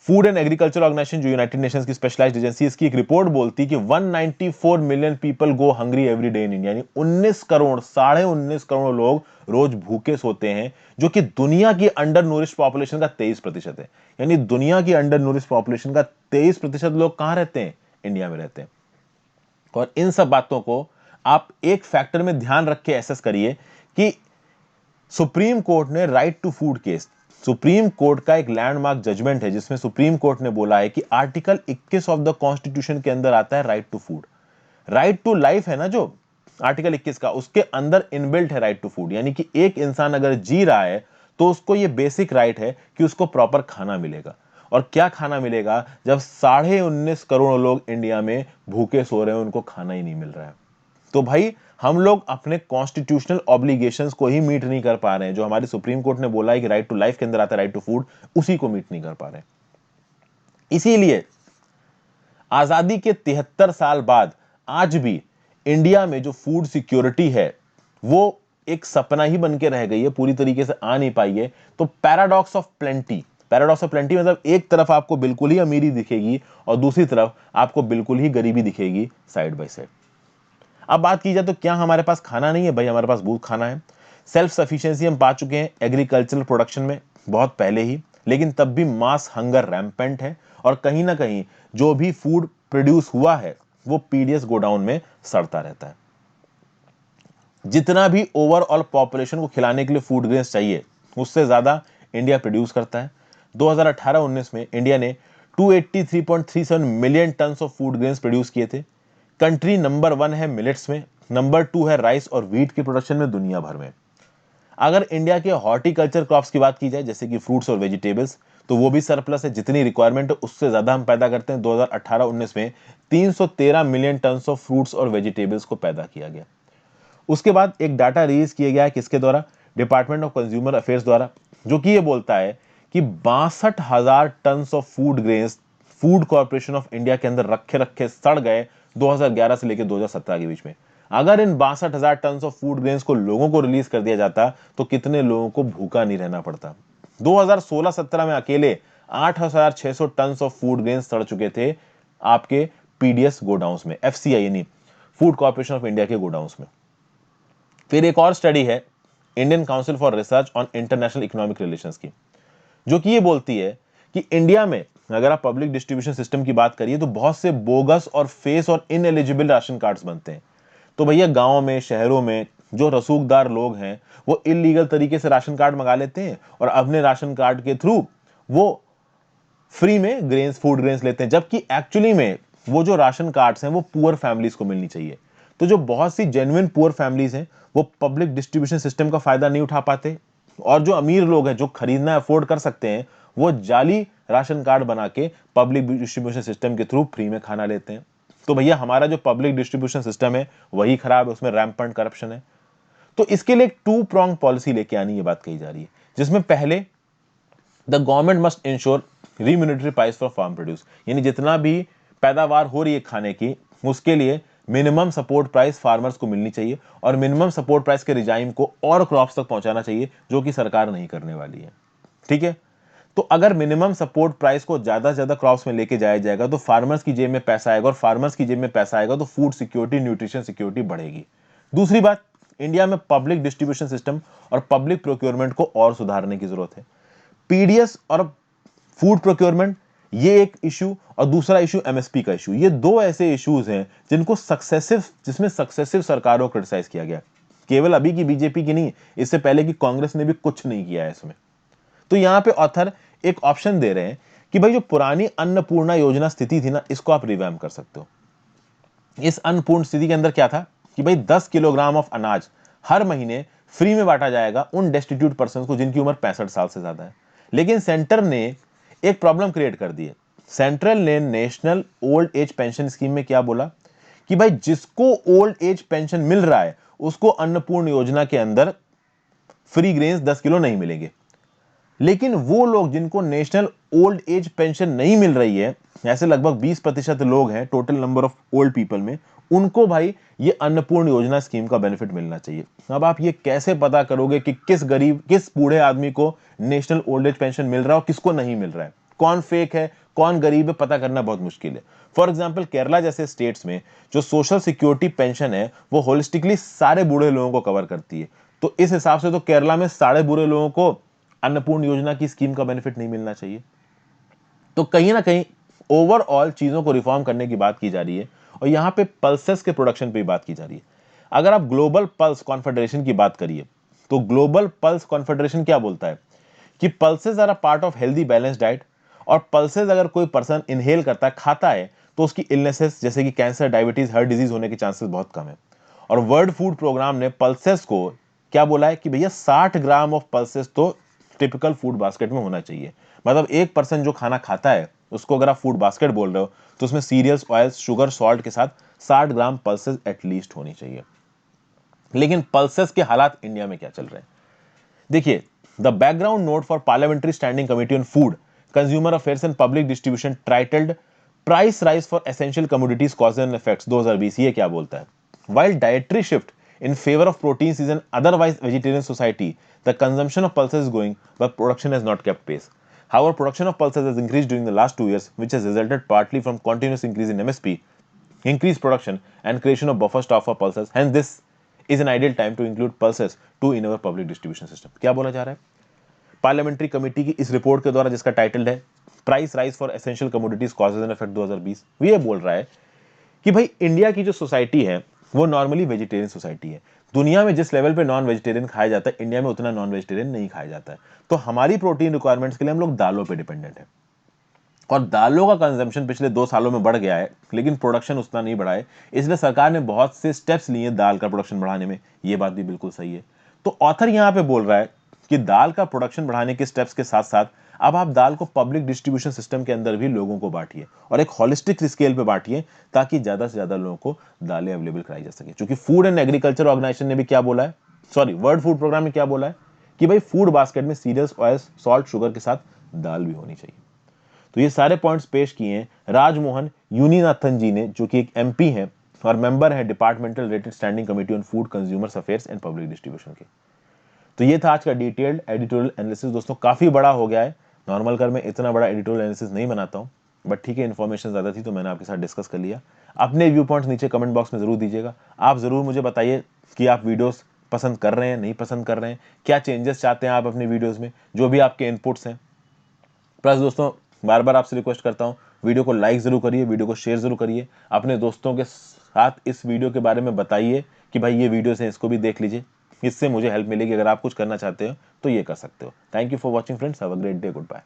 फूड एंड एग्रीकल्चर ऑर्गेनाइजेशन, जो यूनाइटेड नेशंस की स्पेशलाइज्ड एजेंसी, इसकी एक रिपोर्ट बोलती है कि 194 million people go hungry every day in India, यानी 19 करोड़, 19.5 करोड़ लोग रोज भूखे सोते हैं, जो कि दुनिया की अंडर नूरिश पॉपुलेशन का 23% है। यानी दुनिया की अंडर नूरिश पॉपुलेशन का 23% लोग कहां रहते हैं? इंडिया में रहते हैं। और इन सब बातों को आप एक फैक्टर में ध्यान रख के एसेस करिए कि सुप्रीम कोर्ट ने right to food case, Supreme Court का एक लैंडमार्क जजमेंट है जिसमें सुप्रीम कोर्ट ने बोला है कि आर्टिकल 21 ऑफ द कॉन्स्टिट्यूशन के अंदर आता है right to food. Right to life है ना जो आर्टिकल 21 का, उसके अंदर इनबिल्ट है राइट टू फूड। यानी कि एक इंसान अगर जी रहा है तो उसको यह बेसिक राइट है कि उसको प्रॉपर खाना मिलेगा। और क्या खाना मिलेगा जब 19.5 करोड़ लोग इंडिया में भूखे सो रहे हैं, उनको खाना ही नहीं मिल रहा है? तो भाई हम लोग अपने कॉन्स्टिट्यूशनल ऑब्लिगेशंस को ही मीट नहीं कर पा रहे हैं। जो हमारी सुप्रीम कोर्ट ने बोला है कि राइट टू लाइफ के अंदर आता है राइट टू फूड, उसी को मीट नहीं कर पा रहे हैं। इसीलिए आजादी के 73 साल बाद आज भी इंडिया में जो फूड सिक्योरिटी है वो एक सपना ही बन के रह गई है, पूरी तरीके से आ नहीं पाई है। तो paradox of plenty, paradox of plenty मतलब एक तरफ आपको बिल्कुल ही अमीरी दिखेगी और दूसरी तरफ आपको बिल्कुल ही गरीबी दिखेगी, साइड बाय साइड। अब बात की जाए तो क्या हमारे पास खाना नहीं है? भाई हमारे पास बहुत खाना है। सेल्फ सफिशिएंसी हम पा चुके हैं एग्रीकल्चरल प्रोडक्शन में बहुत पहले ही, लेकिन तब भी मास हंगर रैम्पेंट है और कहीं ना कहीं जो भी फूड प्रोड्यूस हुआ है वो पीडीएस गोडाउन में सड़ता रहता है। जितना भी ओवरऑल पॉपुलेशन को खिलाने के लिए फूड ग्रेन्स चाहिए, उससे ज्यादा इंडिया प्रोड्यूस करता है। 2018-19 में इंडिया ने 283.37 million ton of food grains produce किए थे। कंट्री नंबर 1 है मिलेट्स में, नंबर 2 है राइस और व्हीट की प्रोडक्शन में दुनिया भर में। अगर इंडिया के हॉर्टिकल्चर क्रॉप्स की बात की जाए, जैसे कि फ्रूट्स और वेजिटेबल्स, तो वो भी सरप्लस है। जितनी रिक्वायरमेंट है उससे ज्यादा हम पैदा करते हैं। 2018-19 में 313 मिलियन टन ऑफ फ्रूट्स और वेजिटेबल्स को पैदा किया गया। उसके बाद एक डाटा रिलीज किया गया है, किसके द्वारा? डिपार्टमेंट ऑफ कंज्यूमर अफेयर्स द्वारा, जो कि ये बोलता है कि 62,000 ton of food grains Food Corporation of India के अंदर रखे रखे सड़ गए 2011 से लेकर 2017 के बीच में। अगर इन 62,000 टन ऑफ फूड ग्रेन्स को लोगों को रिलीज कर दिया जाता तो कितने लोगों को भूखा नहीं रहना पड़ता। 2016-17 में अकेले 8,600 टन ऑफ फूड ग्रेन्स सड़ चुके थे आपके पीडीएस गोडाउन्स में, एफसीआई यानी फूड कॉर्पोरेशन ऑफ इंडिया के गोडाउन्स में। फिर एक और स्टडी है Indian council for research on international economic relations की, जो कि ये बोलती है कि इंडिया में अगर आप पब्लिक डिस्ट्रीब्यूशन सिस्टम की बात करिए तो बहुत से बोगस और फेस और इनएलिजिबल राशन कार्ड्स बनते हैं। तो भैया गांव में, शहरों में जो रसूखदार लोग हैं वो इलीगल तरीके से राशन कार्ड मंगा लेते हैं और अपने राशन कार्ड के थ्रू वो फ्री में ग्रेन्स, फूड ग्रेन्स लेते हैं, जबकि एक्चुअली में वो जो राशन कार्ड्स हैं वो पुअर फैमिलीज को मिलनी चाहिए। तो जो बहुत सी जेन्युइन पुअर फैमिलीज हैं वो पब्लिक डिस्ट्रीब्यूशन सिस्टम का फायदा नहीं उठा पाते, और जो अमीर लोग हैं जो खरीदना अफोर्ड कर सकते हैं वो जाली राशन कार्ड बना के पब्लिक डिस्ट्रीब्यूशन सिस्टम के थ्रू फ्री में खाना लेते हैं। तो भैया हमारा जो पब्लिक डिस्ट्रीब्यूशन सिस्टम है वही खराब है, उसमें रैम्पेंट करप्शन है। तो इसके लिए एक टू प्रोंग पॉलिसी लेके आनी ये बात कही जा रही है, जिसमें पहले the government must ensure remunerative price for farm produce, यानी जितना भी पैदावार हो रही है खाने की उसके लिए मिनिमम सपोर्ट प्राइस फार्मर्स को मिलनी चाहिए, और मिनिमम सपोर्ट प्राइस के रिजाइम को और क्रॉप्स तक पहुंचाना चाहिए, जो कि सरकार नहीं करने वाली है। ठीक है, तो अगर मिनिमम सपोर्ट प्राइस को ज्यादा से ज्यादा क्रॉप्स में लेके जाया जाएगा तो फार्मर्स की जेब में पैसा आएगा, और फार्मर्स की जेब में पैसा आएगा तो फूड सिक्योरिटी, न्यूट्रिशन सिक्योरिटी बढ़ेगी। दूसरी बात, इंडिया में पब्लिक डिस्ट्रीब्यूशन सिस्टम और पब्लिक प्रोक्योरमेंट को और सुधारने की जरूरत है। पीडीएस और फूड प्रोक्योरमेंट ये एक इशू, और दूसरा इशू एमएसपी का इशू, ये दो ऐसे इश्यूज हैं जिसमें सक्सेसिव सरकारों को क्रिटिसाइज किया गया, केवल अभी की बीजेपी की नहीं, इससे पहले की कांग्रेस ने भी कुछ नहीं किया है इसमें। तो यहां पे ऑथर एक ऑप्शन दे रहे हैं कि भाई जो पुरानी अन्नपूर्णा योजना स्थिति थी ना, इसको आप रिवैम्प कर सकते हो। इस अन्नपूर्ण स्थिति के अंदर क्या था कि भाई 10 किलोग्राम ऑफ अनाज हर महीने फ्री में बांटा जाएगा उन डेस्टिट्यूट पर्सन को जिनकी उम्र 65 साल से ज्यादा है। लेकिन सेंटर ने एक प्रॉब्लम क्रिएट कर दी है। सेंट्रल ने national old age pension scheme में क्या बोला कि भाई जिसको ओल्ड एज पेंशन मिल रहा है उसको अन्नपूर्ण योजना के अंदर फ्री ग्रेन्स 10 किलो नहीं मिलेंगे। लेकिन वो लोग जिनको नेशनल ओल्ड एज पेंशन नहीं मिल रही है, ऐसे लगभग 20% लोग हैं total number of old people में, उनको भाई ये अन्नपूर्ण योजना स्कीम का बेनिफिट मिलना चाहिए। अब आप ये कैसे पता करोगे कि किस गरीब, किस बूढ़े आदमी को नेशनल ओल्ड एज पेंशन मिल रहा है और किसको नहीं मिल रहा है, कौन फेक है कौन गरीब है, पता करना बहुत मुश्किल है। फॉर एग्जाम्पल केरला जैसे स्टेट्स में जो सोशल सिक्योरिटी पेंशन है वो होलिस्टिकली सारे बूढ़े लोगों को कवर करती है, तो इस हिसाब से तो केरला में सारे बूढ़े लोगों को अन्नपूर्ण योजना की स्कीम का बेनिफिट नहीं मिलना चाहिए। तो कहीं ना कहीं ओवरऑल चीजों को रिफॉर्म करने की बात की जा रही है, और यहां पे पल्सेस के प्रोडक्शन पे बात की जा रही है। अगर आप ग्लोबल पल्स कॉन्फेडरेशन की बात करिए तो ग्लोबल पल्स कॉन्फेडरेशन क्या बोलता है कि pulses are a part of healthy balance diet, और पल्सेस अगर कोई पर्सन इनहेल करता है, खाता है, तो उसकी इलनेसेस जैसे कि कैंसर, डायबिटीज, हार्ट डिजीज होने के चांसेस बहुत कम है। और वर्ल्ड फूड प्रोग्राम ने पल्सेस को क्या बोला है कि भैया 60 ग्राम ऑफ पल्सेस तो टिपिकल फूड बास्केट में होना चाहिए। मतलब एक पर्सन जो खाना खाता है उसको अगर आप फूड बास्केट बोल रहे हो तो उसमें सीरियल्स, ऑयल्स, शुगर, सॉल्ट के साथ 60 ग्राम पल्सेस एटलीस्ट होनी चाहिए। लेकिन पल्सेस के हालात इंडिया में क्या चल रहे हैं देखिए। The background note for parliamentary standing committee on food, consumer affairs and public distribution titled price rise for essential commodities causes and effects 2020, ये क्या बोलता है, while dietary shift in favor of proteins is an otherwise vegetarian society, the consumption of pulses is growing, but production has not kept pace. However, production of pulses has increased during the last 2 years, which has resulted partly from continuous increase in MSP, increased production, and creation of buffer stock for pulses. Hence, this is an ideal time to include pulses to in our public distribution system. क्या बोला जा रहा है? पार्लियामेंट्री कमेटी की इस रिपोर्ट के द्वारा जिसका टाइटल है price rise for essential commodities causes and effect 2020, ये बोल रहा है कि भाई इंडिया की जो सोसाइटी है वो नॉर्मली वेजिटेरियन सोसाइटी है। दुनिया में जिस लेवल पे नॉन वेजिटेरियन खाया जाता है, इंडिया में उतना नॉन वेजिटेरियन नहीं खाया जाता है। तो हमारी प्रोटीन रिक्वायरमेंट्स के लिए हम लोग दालों पे डिपेंडेंट है, और दालों का कंजम्पशन पिछले 2 सालों में बढ़ गया है, लेकिन प्रोडक्शन उतना नहीं बढ़ा है। इसलिए सरकार ने बहुत से स्टेप्स लिए दाल का प्रोडक्शन बढ़ाने में, ये बात भी बिल्कुल सही है। तो ऑथर यहाँ पे बोल रहा है कि दाल का प्रोडक्शन बढ़ाने के स्टेप्स के साथ साथ अब आप दाल को पब्लिक डिस्ट्रीब्यूशन सिस्टम के अंदर भी लोगों को बांटिए, और एक होलिस्टिक स्केल पे बांटिए, ताकि ज्यादा से ज्यादा लोगों को दालें अवेलेबल कराई जा सके। क्योंकि फूड एंड एग्रीकल्चर ऑर्गेनाइजेशन ने भी क्या बोला है, सॉरी, वर्ल्ड फूड प्रोग्राम ने क्या बोला है कि भाई फूड बास्केट में सीरियल्स, ऑयल्स, सॉल्ट, शुगर के साथ दाल भी होनी चाहिए। तो ये सारे पॉइंट्स पेश किए हैं राजमोहन यूनिनाथन जी ने, जो कि एक एमपी हैं और मेंबर है departmental related standing committee on food, consumers affairs and public distribution के। तो ये था आज का डिटेल्ड एडिटोरियल एनालिसिस। दोस्तों काफी बड़ा हो गया है, नॉर्मल कर मैं इतना बड़ा एडिटोरियल एनालिसिस नहीं बनाता हूं, बट ठीक है, इन्फॉर्मेशन ज्यादा थी तो मैंने आपके साथ डिस्कस कर लिया। अपने व्यू पॉइंट्स नीचे कमेंट बॉक्स में जरूर दीजिएगा। आप जरूर मुझे बताइए कि आप वीडियोस पसंद कर रहे हैं, नहीं पसंद कर रहे हैं, क्या चेंजेस चाहते हैं आप अपने वीडियोस में, जो भी आपके इनपुट्स हैं। प्लस दोस्तों बार बार आपसे रिक्वेस्ट करता हूं, वीडियो को लाइक जरूर करिए, वीडियो को शेयर जरूर करिए, अपने दोस्तों के साथ इस वीडियो के बारे में बताइए कि भाई ये वीडियोस हैं, इसको भी देख लीजिए, इससे मुझे हेल्प मिलेगी। अगर आप कुछ करना चाहते हो तो ये कर सकते हो। Thank you for watching friends, have a great day, good bye.